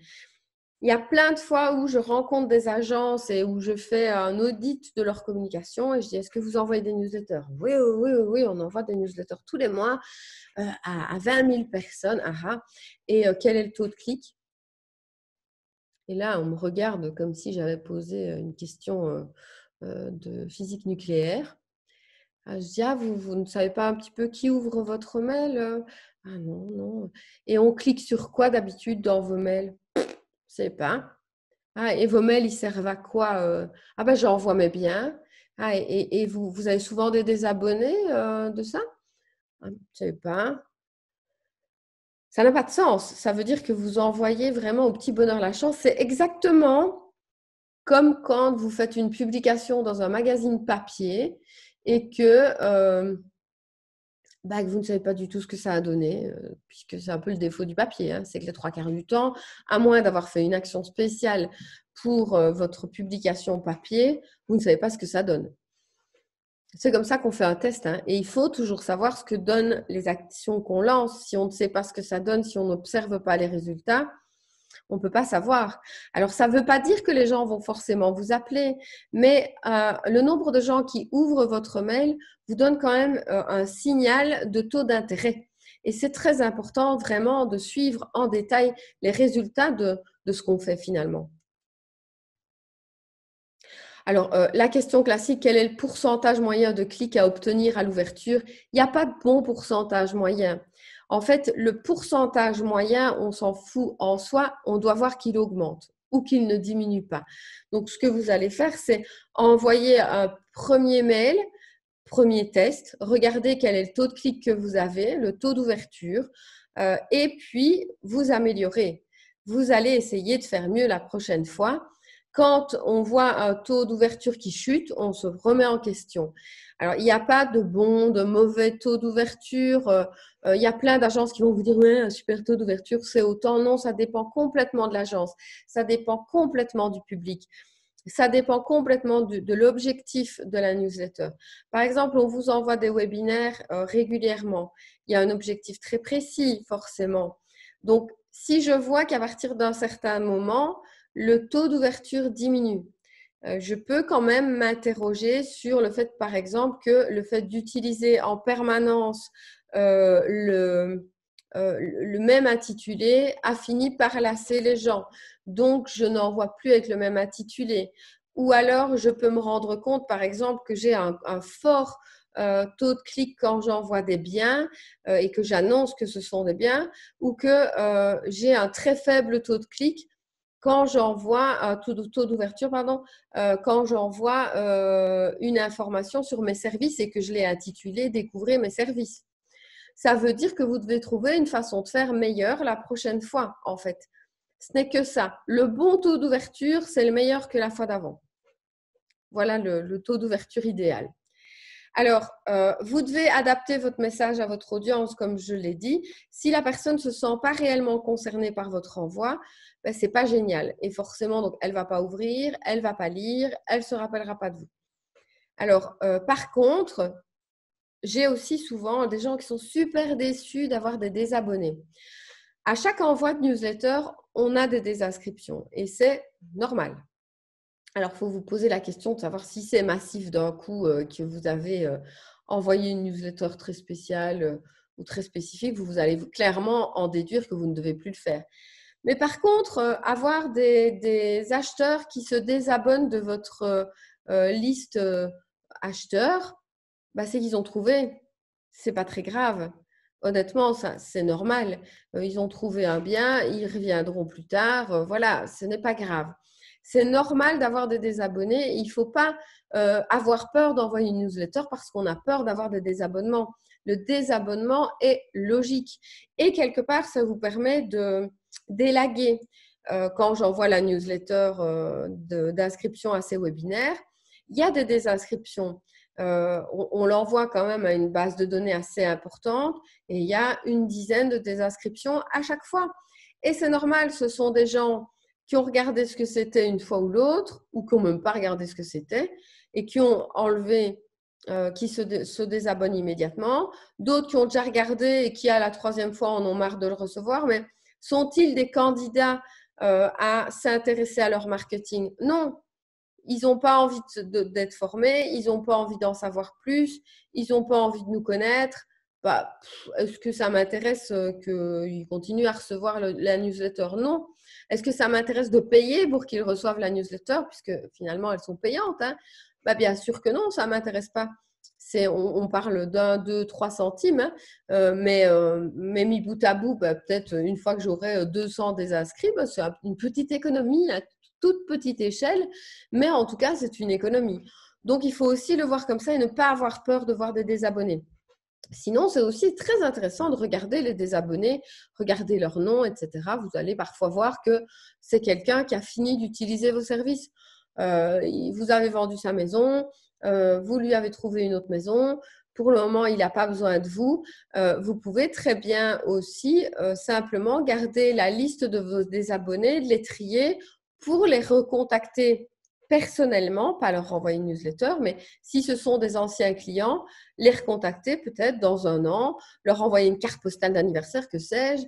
A: Il y a plein de fois où je rencontre des agences et où je fais un audit de leur communication et je dis, est-ce que vous envoyez des newsletters? Oui, on envoie des newsletters tous les mois à 20 000 personnes. Et quel est le taux de clic? Et là, on me regarde comme si j'avais posé une question de physique nucléaire. Je dis, vous ne savez pas un petit peu qui ouvre votre mail? Ah non. Et on clique sur quoi d'habitude dans vos mails? Je ne sais pas. Et vos mails, ils servent à quoi? J'envoie mes biens. Et vous avez souvent des désabonnés de ça? Je ne sais pas. Ça n'a pas de sens. Ça veut dire que vous envoyez vraiment au petit bonheur la chance. C'est exactement comme quand vous faites une publication dans un magazine papier et que vous ne savez pas du tout ce que ça a donné, puisque c'est un peu le défaut du papier. C'est que les 3/4 du temps, à moins d'avoir fait une action spéciale pour votre publication papier, vous ne savez pas ce que ça donne. C'est comme ça qu'on fait un test, hein. Et il faut toujours savoir ce que donnent les actions qu'on lance. Si on ne sait pas ce que ça donne, si on n'observe pas les résultats, on ne peut pas savoir. Alors, ça ne veut pas dire que les gens vont forcément vous appeler, mais le nombre de gens qui ouvrent votre mail vous donne quand même un signal de taux d'intérêt. Et c'est très important vraiment de suivre en détail les résultats de ce qu'on fait finalement. Alors, la question classique, quel est le pourcentage moyen de clics à obtenir à l'ouverture? Il n'y a pas de bon pourcentage moyen. En fait, le pourcentage moyen, on s'en fout en soi, on doit voir qu'il augmente ou qu'il ne diminue pas. Donc, ce que vous allez faire, c'est envoyer un premier mail, premier test, regardez quel est le taux de clic que vous avez, le taux d'ouverture, et puis vous améliorez. Vous allez essayer de faire mieux la prochaine fois. Quand on voit un taux d'ouverture qui chute, on se remet en question. Alors, il n'y a pas de bon, de mauvais taux d'ouverture. Il y a plein d'agences qui vont vous dire ouais, un super taux d'ouverture, c'est autant. Non, ça dépend complètement de l'agence. Ça dépend complètement du public. Ça dépend complètement de l'objectif de la newsletter. Par exemple, on vous envoie des webinaires régulièrement. Il y a un objectif très précis, forcément. Donc, si je vois qu'à partir d'un certain moment, le taux d'ouverture diminue, je peux quand même m'interroger sur le fait, par exemple, que le fait d'utiliser en permanence le même intitulé a fini par lasser les gens. Donc, je n'en vois plus avec le même intitulé. Ou alors, je peux me rendre compte, par exemple, que j'ai un fort taux de clic quand j'envoie des biens et que j'annonce que ce sont des biens, ou que j'ai un très faible taux de clic quand j'envoie un taux d'ouverture, pardon, quand j'envoie une information sur mes services et que je l'ai intitulée Découvrez mes services. Ça veut dire que vous devez trouver une façon de faire meilleure la prochaine fois, en fait. Ce n'est que ça. Le bon taux d'ouverture, c'est le meilleur que la fois d'avant. Voilà le taux d'ouverture idéal. Alors, vous devez adapter votre message à votre audience, comme je l'ai dit. Si la personne ne se sent pas réellement concernée par votre envoi, ben, ce n'est pas génial. Et forcément, donc, elle ne va pas ouvrir, elle ne va pas lire, elle ne se rappellera pas de vous. Alors, par contre, j'ai aussi souvent des gens qui sont super déçus d'avoir des désabonnés. À chaque envoi de newsletter, on a des désinscriptions et c'est normal. Alors, il faut vous poser la question de savoir si c'est massif d'un coup que vous avez envoyé une newsletter très spéciale ou très spécifique, vous allez clairement en déduire que vous ne devez plus le faire. Mais par contre, avoir des acheteurs qui se désabonnent de votre liste acheteurs, bah, c'est qu'ils ont trouvé. C'est pas très grave. Honnêtement, ça, c'est normal. Ils ont trouvé un bien, ils reviendront plus tard. Voilà, ce n'est pas grave. C'est normal d'avoir des désabonnés. Il ne faut pas avoir peur d'envoyer une newsletter parce qu'on a peur d'avoir des désabonnements. Le désabonnement est logique. Et quelque part, ça vous permet d'élaguer. Quand j'envoie la newsletter d'inscription à ces webinaires, il y a des désinscriptions. On l'envoie quand même à une base de données assez importante et il y a une dizaine de désinscriptions à chaque fois. Et c'est normal, ce sont des gens qui ont regardé ce que c'était une fois ou l'autre ou qui n'ont même pas regardé ce que c'était et qui ont enlevé, qui se désabonnent immédiatement. D'autres qui ont déjà regardé et qui à la troisième fois en ont marre de le recevoir. Mais sont-ils des candidats à s'intéresser à leur marketing? Non. Ils n'ont pas envie d'être formés, ils n'ont pas envie d'en savoir plus, ils n'ont pas envie de nous connaître. Bah, est-ce que ça m'intéresse qu'ils continuent à recevoir la newsletter? Non. Est-ce que ça m'intéresse de payer pour qu'ils reçoivent la newsletter, puisque finalement elles sont payantes, hein? Bah, bien sûr que non, ça ne m'intéresse pas. On parle d'un, deux, 3 centimes, hein, mais mis bout à bout, bah, peut-être une fois que j'aurai 200 désinscrits, bah, c'est une petite économie à toute petite échelle, mais en tout cas, c'est une économie. Donc, il faut aussi le voir comme ça et ne pas avoir peur de voir des désabonnés. Sinon, c'est aussi très intéressant de regarder les désabonnés, regarder leur nom, etc. Vous allez parfois voir que c'est quelqu'un qui a fini d'utiliser vos services. Vous avez vendu sa maison, vous lui avez trouvé une autre maison. Pour le moment, il n'a pas besoin de vous. Vous pouvez très bien aussi simplement garder la liste de vos désabonnés, les trier pour les recontacter personnellement, pas leur renvoyer une newsletter, mais si ce sont des anciens clients, les recontacter peut-être dans un an, leur envoyer une carte postale d'anniversaire, que sais-je,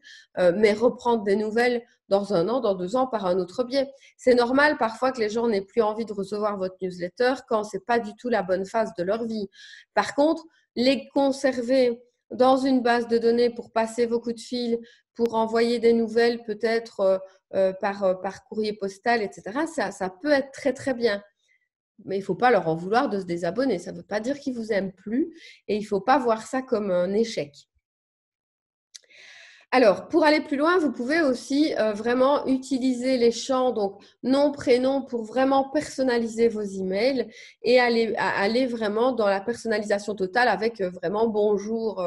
A: mais reprendre des nouvelles dans un an, dans 2 ans par un autre biais. C'est normal parfois que les gens n'aient plus envie de recevoir votre newsletter quand ce n'est pas du tout la bonne phase de leur vie. Par contre, les conserver dans une base de données pour passer vos coups de fil, pour envoyer des nouvelles peut-être par courrier postal, etc., ça peut être très, très bien. Mais il ne faut pas leur en vouloir de se désabonner. Ça ne veut pas dire qu'ils ne vous aiment plus et il ne faut pas voir ça comme un échec. Alors, pour aller plus loin, vous pouvez aussi vraiment utiliser les champs, donc nom, prénom, pour vraiment personnaliser vos emails et aller vraiment dans la personnalisation totale avec vraiment bonjour.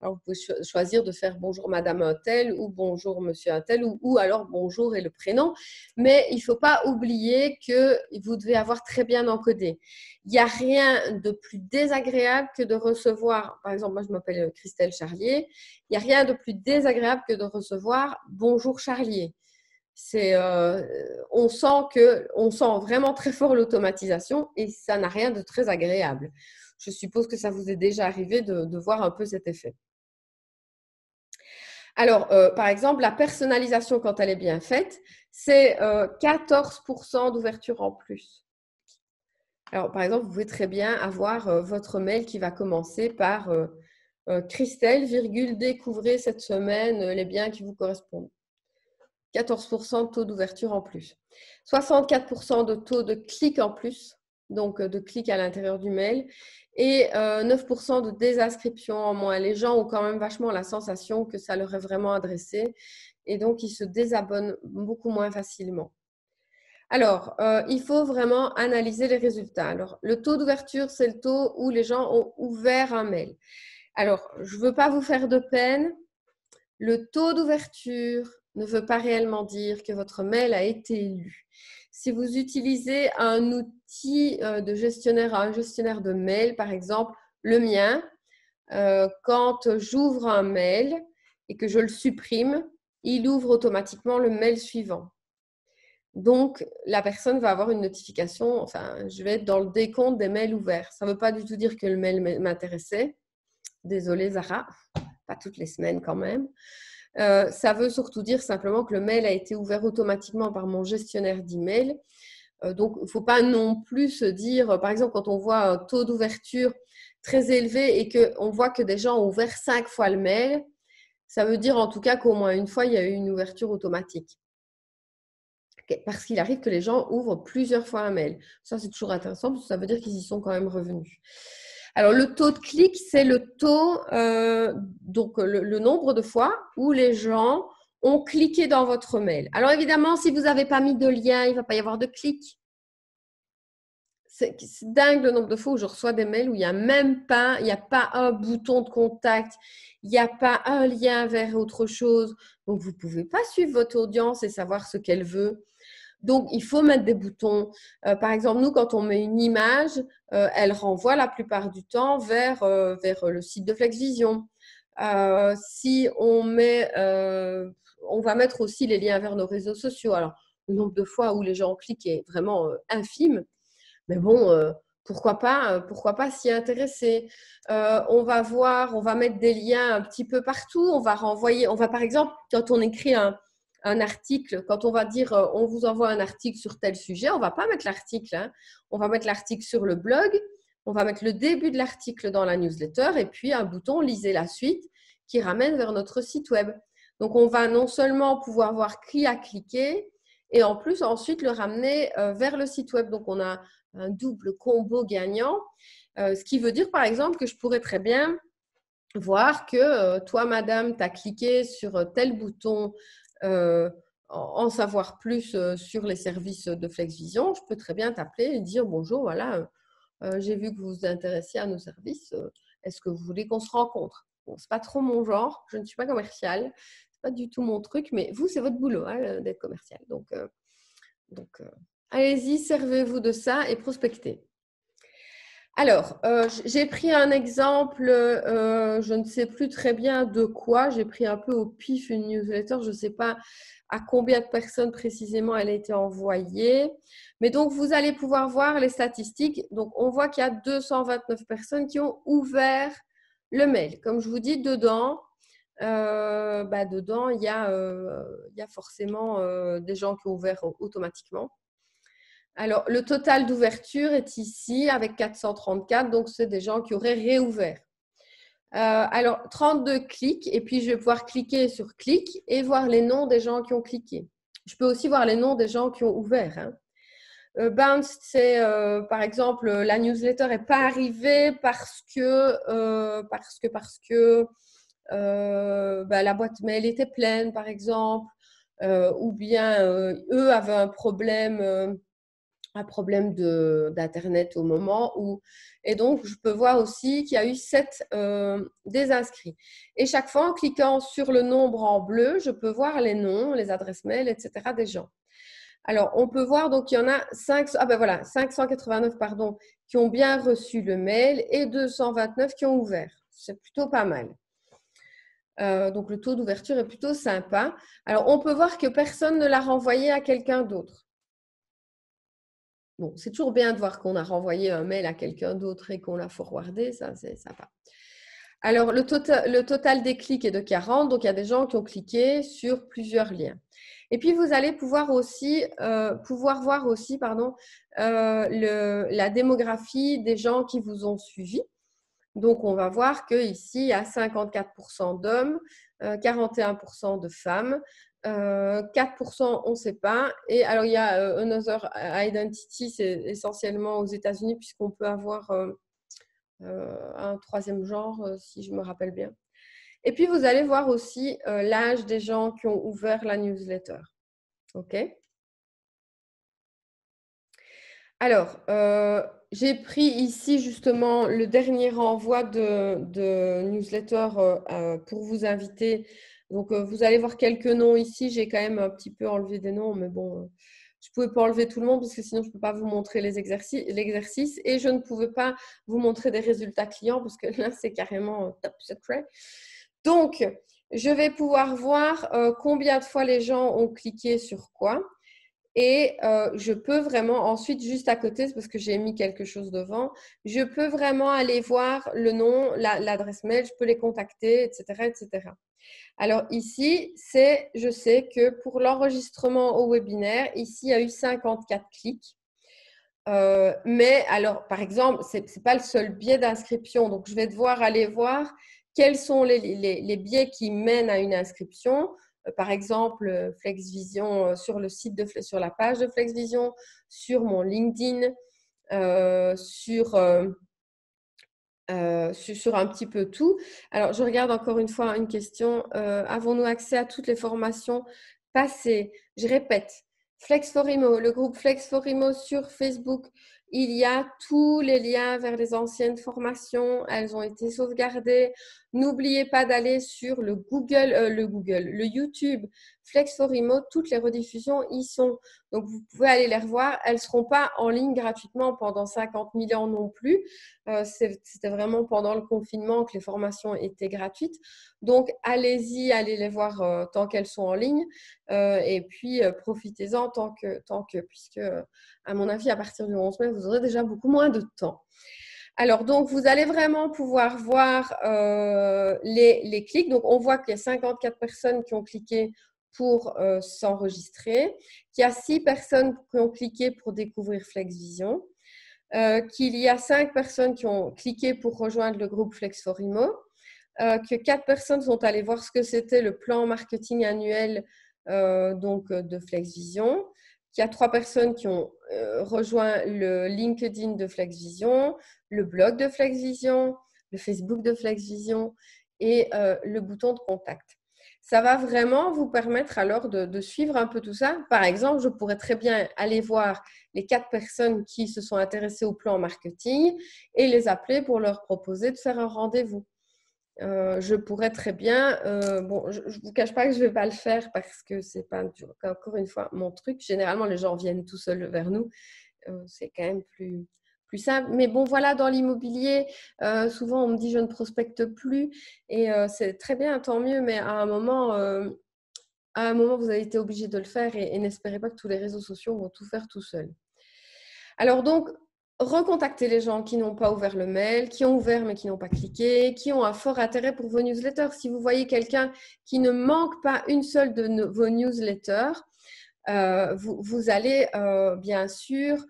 A: Alors, vous pouvez choisir de faire bonjour madame un tel ou bonjour monsieur un tel ou alors bonjour et le prénom. Mais il ne faut pas oublier que vous devez avoir très bien encodé. Il n'y a rien de plus désagréable que de recevoir, par exemple, moi je m'appelle Christelle Charlier, il n'y a rien de plus désagréable que de recevoir bonjour Charlier. On sent vraiment très fort l'automatisation et ça n'a rien de très agréable. Je suppose que ça vous est déjà arrivé de voir un peu cet effet. Alors, par exemple, la personnalisation, quand elle est bien faite, c'est 14% d'ouverture en plus. Alors, par exemple, vous pouvez très bien avoir votre mail qui va commencer par Christelle, découvrez cette semaine les biens qui vous correspondent. 14% de taux d'ouverture en plus. 64% de taux de clic en plus, donc de clic à l'intérieur du mail. Et 9% de désinscription en moins. Les gens ont quand même vachement la sensation que ça leur est vraiment adressé. Et donc, ils se désabonnent beaucoup moins facilement. Alors, il faut vraiment analyser les résultats. Alors, le taux d'ouverture, c'est le taux où les gens ont ouvert un mail. Alors, je ne veux pas vous faire de peine. Le taux d'ouverture ne veut pas réellement dire que votre mail a été lu. Si vous utilisez un outil de gestionnaire, un gestionnaire de mail, par exemple, le mien, quand j'ouvre un mail et que je le supprime, il ouvre automatiquement le mail suivant. Donc, la personne va avoir une notification, enfin, je vais être dans le décompte des mails ouverts. Ça ne veut pas du tout dire que le mail m'intéressait. Désolée, Zara, pas toutes les semaines quand même. Ça veut surtout dire simplement que le mail a été ouvert automatiquement par mon gestionnaire d'email. Donc, il ne faut pas non plus se dire, par exemple, quand on voit un taux d'ouverture très élevé et qu'on voit que des gens ont ouvert 5 fois le mail, ça veut dire en tout cas qu'au moins une fois, il y a eu une ouverture automatique. Parce qu'il arrive que les gens ouvrent plusieurs fois un mail. Ça, c'est toujours intéressant parce que ça veut dire qu'ils y sont quand même revenus. Alors, le taux de clic, c'est le taux, donc le nombre de fois où les gens ont cliqué dans votre mail. Alors, évidemment, si vous n'avez pas mis de lien, il ne va pas y avoir de clic. C'est dingue le nombre de fois où je reçois des mails où il n'y a même pas, il n'y a pas un bouton de contact, il n'y a pas un lien vers autre chose. Donc, vous ne pouvez pas suivre votre audience et savoir ce qu'elle veut. Donc, il faut mettre des boutons. Par exemple, nous, quand on met une image, elle renvoie la plupart du temps vers le site de FlexVision. Si on met, on va mettre aussi les liens vers nos réseaux sociaux. Alors, le nombre de fois où les gens cliquent est vraiment infime. Mais bon, pourquoi pas s'y intéresser. On va mettre des liens un petit peu partout. On va par exemple, quand on écrit un article, quand on va dire on vous envoie un article sur tel sujet, on ne va pas mettre l'article, hein. On va mettre l'article sur le blog, on va mettre le début de l'article dans la newsletter et puis un bouton lisez la suite qui ramène vers notre site web. Donc, on va non seulement pouvoir voir qui a cliqué et en plus ensuite le ramener vers le site web. Donc, on a un double combo gagnant, ce qui veut dire par exemple que je pourrais très bien voir que toi, madame, tu as cliqué sur tel bouton en savoir plus sur les services de FlexVision. Je peux très bien t'appeler et dire bonjour, voilà, j'ai vu que vous vous intéressiez à nos services. Est-ce que vous voulez qu'on se rencontre? Bon, ce n'est pas trop mon genre, je ne suis pas commerciale, ce n'est pas du tout mon truc, mais vous, c'est votre boulot hein, d'être commercial. Donc allez-y, servez-vous de ça et prospectez. Alors, j'ai pris un exemple, je ne sais plus très bien de quoi. J'ai pris un peu au pif une newsletter. Je ne sais pas à combien de personnes précisément elle a été envoyée. Mais donc, vous allez pouvoir voir les statistiques. Donc, on voit qu'il y a 229 personnes qui ont ouvert le mail. Comme je vous dis, dedans, il y a forcément des gens qui ont ouvert automatiquement. Alors, le total d'ouverture est ici avec 434, donc c'est des gens qui auraient réouvert. Alors, 32 clics, et puis je vais pouvoir cliquer sur clic et voir les noms des gens qui ont cliqué. Je peux aussi voir les noms des gens qui ont ouvert. Bounce, c'est par exemple, la newsletter n'est pas arrivée parce que la boîte mail était pleine, par exemple, ou bien eux avaient un problème d'Internet au moment où… Et donc, je peux voir aussi qu'il y a eu 7 désinscrits. Et chaque fois, en cliquant sur le nombre en bleu, je peux voir les noms, les adresses mail, etc. des gens. Alors, on peut voir, donc, il y en a 589 qui ont bien reçu le mail et 229 qui ont ouvert. C'est plutôt pas mal. Donc, le taux d'ouverture est plutôt sympa. Alors, on peut voir que personne ne l'a renvoyé à quelqu'un d'autre. Bon, c'est toujours bien de voir qu'on a renvoyé un mail à quelqu'un d'autre et qu'on l'a forwardé, ça c'est sympa. Alors, le total des clics est de 40, donc il y a des gens qui ont cliqué sur plusieurs liens. Et puis, vous allez pouvoir voir aussi la démographie des gens qui vous ont suivi. Donc, on va voir qu'ici, il y a 54% d'hommes, 41% de femmes, 4% on ne sait pas. Et alors, il y a Another Identity, c'est essentiellement aux États-Unis, puisqu'on peut avoir un troisième genre, si je me rappelle bien. Et puis, vous allez voir aussi l'âge des gens qui ont ouvert la newsletter. OK ? Alors, j'ai pris ici justement le dernier renvoi de newsletter pour vous inviter. Donc, vous allez voir quelques noms ici. J'ai quand même un petit peu enlevé des noms, mais bon, je ne pouvais pas enlever tout le monde parce que sinon, je ne peux pas vous montrer l'exercice et je ne pouvais pas vous montrer des résultats clients parce que là, c'est carrément top secret. Donc, je vais pouvoir voir combien de fois les gens ont cliqué sur quoi. Et je peux vraiment, ensuite, juste à côté, c'est parce que j'ai mis quelque chose devant, je peux vraiment aller voir le nom, l'adresse mail, je peux les contacter, etc., etc. Alors ici, je sais que pour l'enregistrement au webinaire, ici, il y a eu 54 clics. Mais alors, par exemple, ce n'est pas le seul biais d'inscription. Donc, je vais devoir aller voir quels sont les biais qui mènent à une inscription. Par exemple, FlexVision sur le site sur la page de FlexVision, sur mon LinkedIn, sur un petit peu tout. Alors, je regarde encore une fois une question. Avons-nous accès à toutes les formations passées? Je répète, Flex4Imo, le groupe Flex4Imo sur Facebook, il y a tous les liens vers les anciennes formations. Elles ont été sauvegardées. N'oubliez pas d'aller sur le YouTube Flex4Imo. Toutes les rediffusions y sont. Donc, vous pouvez aller les revoir. Elles ne seront pas en ligne gratuitement pendant 50 000 ans non plus. C'était vraiment pendant le confinement que les formations étaient gratuites. Donc, allez-y, allez les voir tant qu'elles sont en ligne et puis profitez-en puisque, à mon avis, à partir du 11 mai, vous aurez déjà beaucoup moins de temps. Alors, donc, vous allez vraiment pouvoir voir les clics. Donc, on voit qu'il y a 54 personnes qui ont cliqué pour s'enregistrer, qu'il y a 6 personnes qui ont cliqué pour découvrir FlexVision, qu'il y a 5 personnes qui ont cliqué pour rejoindre le groupe Flex4Imo, que 4 personnes sont allées voir ce que c'était le plan marketing annuel de FlexVision, qu'il y a 3 personnes qui ont rejoint le LinkedIn de FlexVision, le blog de FlexVision, le Facebook de FlexVision et le bouton de contact. Ça va vraiment vous permettre alors de suivre un peu tout ça. Par exemple, je pourrais très bien aller voir les 4 personnes qui se sont intéressées au plan marketing et les appeler pour leur proposer de faire un rendez-vous. Je pourrais très bien, je ne vous cache pas que je ne vais pas le faire parce que ce n'est pas, encore une fois, mon truc. Généralement, les gens viennent tout seuls vers nous. C'est quand même plus simple. Mais bon, voilà, dans l'immobilier, souvent on me dit je ne prospecte plus et c'est très bien, tant mieux, mais à un moment, vous avez été obligé de le faire et n'espérez pas que tous les réseaux sociaux vont tout faire tout seuls. Alors donc, recontactez les gens qui n'ont pas ouvert le mail, qui ont ouvert mais qui n'ont pas cliqué, qui ont un fort intérêt pour vos newsletters. Si vous voyez quelqu'un qui ne manque pas une seule de vos newsletters, vous allez bien sûr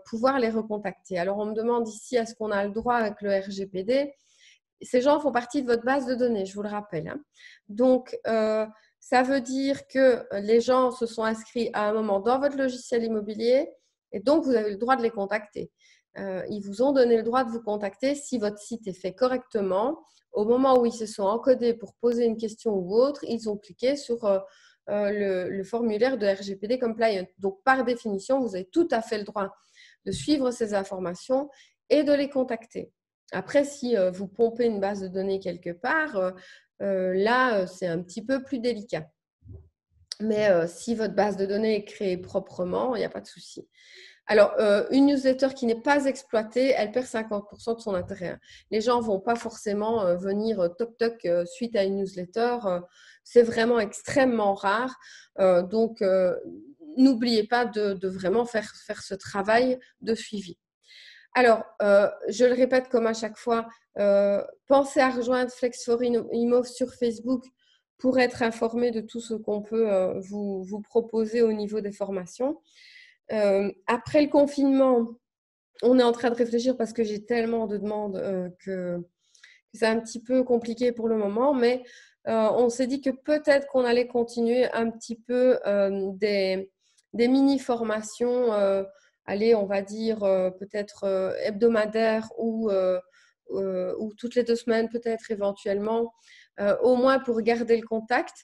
A: pouvoir les recontacter. Alors, on me demande ici, est-ce qu'on a le droit avec le RGPD? Ces gens font partie de votre base de données, je vous le rappelle, hein. Donc, ça veut dire que les gens se sont inscrits à un moment dans votre logiciel immobilier et donc vous avez le droit de les contacter. Ils vous ont donné le droit de vous contacter si votre site est fait correctement. Au moment où ils se sont encodés pour poser une question ou autre, ils ont cliqué sur le formulaire de RGPD Compliant. Donc, par définition, vous avez tout à fait le droit de suivre ces informations et de les contacter. Après, si vous pompez une base de données quelque part, là, c'est un petit peu plus délicat. Mais si votre base de données est créée proprement, il n'y a pas de souci. Alors, une newsletter qui n'est pas exploitée, elle perd 50% de son intérêt. Les gens ne vont pas forcément venir toc-toc suite à une newsletter. C'est vraiment extrêmement rare. Donc, n'oubliez pas de vraiment faire ce travail de suivi. Alors, je le répète comme à chaque fois, pensez à rejoindre Flex4Immo sur Facebook pour être informé de tout ce qu'on peut vous proposer au niveau des formations. Après le confinement, on est en train de réfléchir parce que j'ai tellement de demandes que c'est un petit peu compliqué pour le moment, mais on s'est dit que peut-être qu'on allait continuer un petit peu des mini-formations, allez, on va dire peut-être hebdomadaires ou toutes les 2 semaines peut-être éventuellement, au moins pour garder le contact.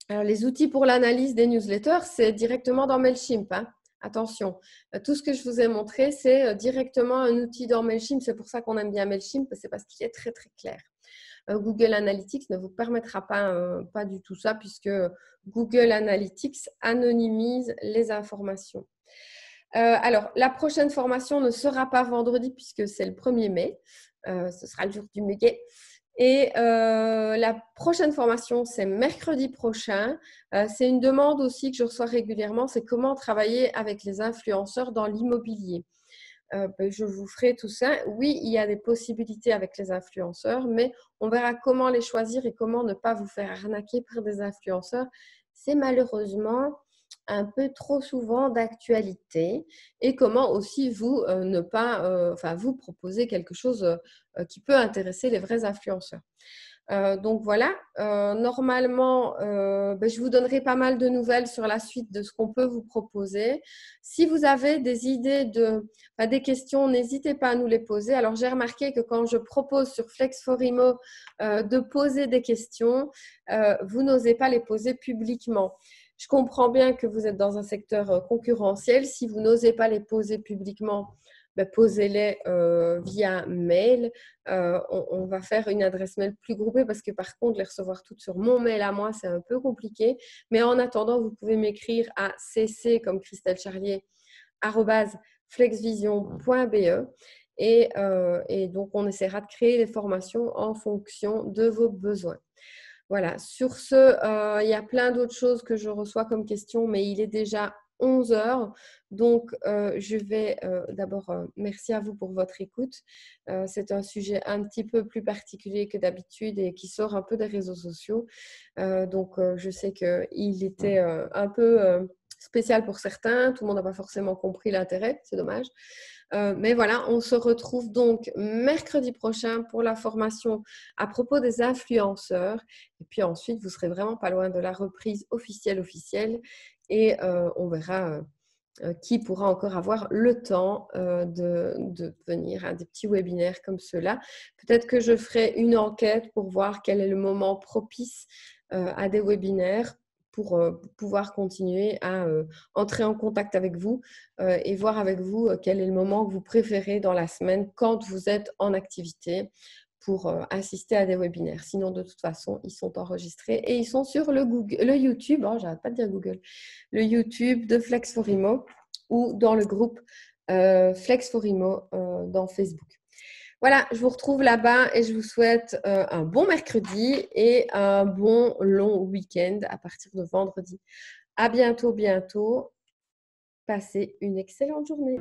A: Alors, les outils pour l'analyse des newsletters, c'est directement dans Mailchimp, hein. Attention, tout ce que je vous ai montré, c'est directement un outil dans Mailchimp. C'est pour ça qu'on aime bien Mailchimp, c'est parce qu'il est très, très clair. Google Analytics ne vous permettra pas du tout ça, puisque Google Analytics anonymise les informations. Alors, la prochaine formation ne sera pas vendredi, puisque c'est le 1er mai. Ce sera le jour du muguet. Et la prochaine formation, c'est mercredi prochain. C'est une demande aussi que je reçois régulièrement, c'est comment travailler avec les influenceurs dans l'immobilier. Je vous ferai tout ça. Oui, il y a des possibilités avec les influenceurs, mais on verra comment les choisir et comment ne pas vous faire arnaquer par des influenceurs. C'est malheureusement un peu trop souvent d'actualité et comment aussi vous ne pas, vous proposer quelque chose qui peut intéresser les vrais influenceurs. Donc voilà, normalement, je vous donnerai pas mal de nouvelles sur la suite de ce qu'on peut vous proposer. Si vous avez des idées, des questions, n'hésitez pas à nous les poser. Alors, j'ai remarqué que quand je propose sur Flex4Immo de poser des questions, vous n'osez pas les poser publiquement. Je comprends bien que vous êtes dans un secteur concurrentiel. Si vous n'osez pas les poser publiquement, posez-les via mail. On va faire une adresse mail plus groupée parce que par contre, les recevoir toutes sur mon mail à moi, c'est un peu compliqué. Mais en attendant, vous pouvez m'écrire à cc comme Christelle Charlier @flexvision.be et donc, on essaiera de créer les formations en fonction de vos besoins. Voilà, sur ce, il y a plein d'autres choses que je reçois comme questions, mais il est déjà 11 heures. Donc, je vais d'abord, merci à vous pour votre écoute. C'est un sujet un petit peu plus particulier que d'habitude et qui sort un peu des réseaux sociaux. Donc, je sais qu'il était un peu spécial pour certains. Tout le monde n'a pas forcément compris l'intérêt, c'est dommage. Mais voilà, on se retrouve donc mercredi prochain pour la formation à propos des influenceurs. Et puis ensuite, vous serez vraiment pas loin de la reprise officielle. Et on verra qui pourra encore avoir le temps de venir à des petits webinaires comme ceux-là. Peut-être que je ferai une enquête pour voir quel est le moment propice à des webinaires pour pouvoir continuer à entrer en contact avec vous et voir avec vous quel est le moment que vous préférez dans la semaine quand vous êtes en activité pour assister à des webinaires. Sinon, de toute façon, ils sont enregistrés et ils sont sur le YouTube, j'arrête pas de dire Google, le YouTube de Flex4Immo ou dans le groupe Flex for Imo dans Facebook. Voilà, je vous retrouve là-bas et je vous souhaite un bon mercredi et un bon long week-end à partir de vendredi. À bientôt, bientôt. Passez une excellente journée.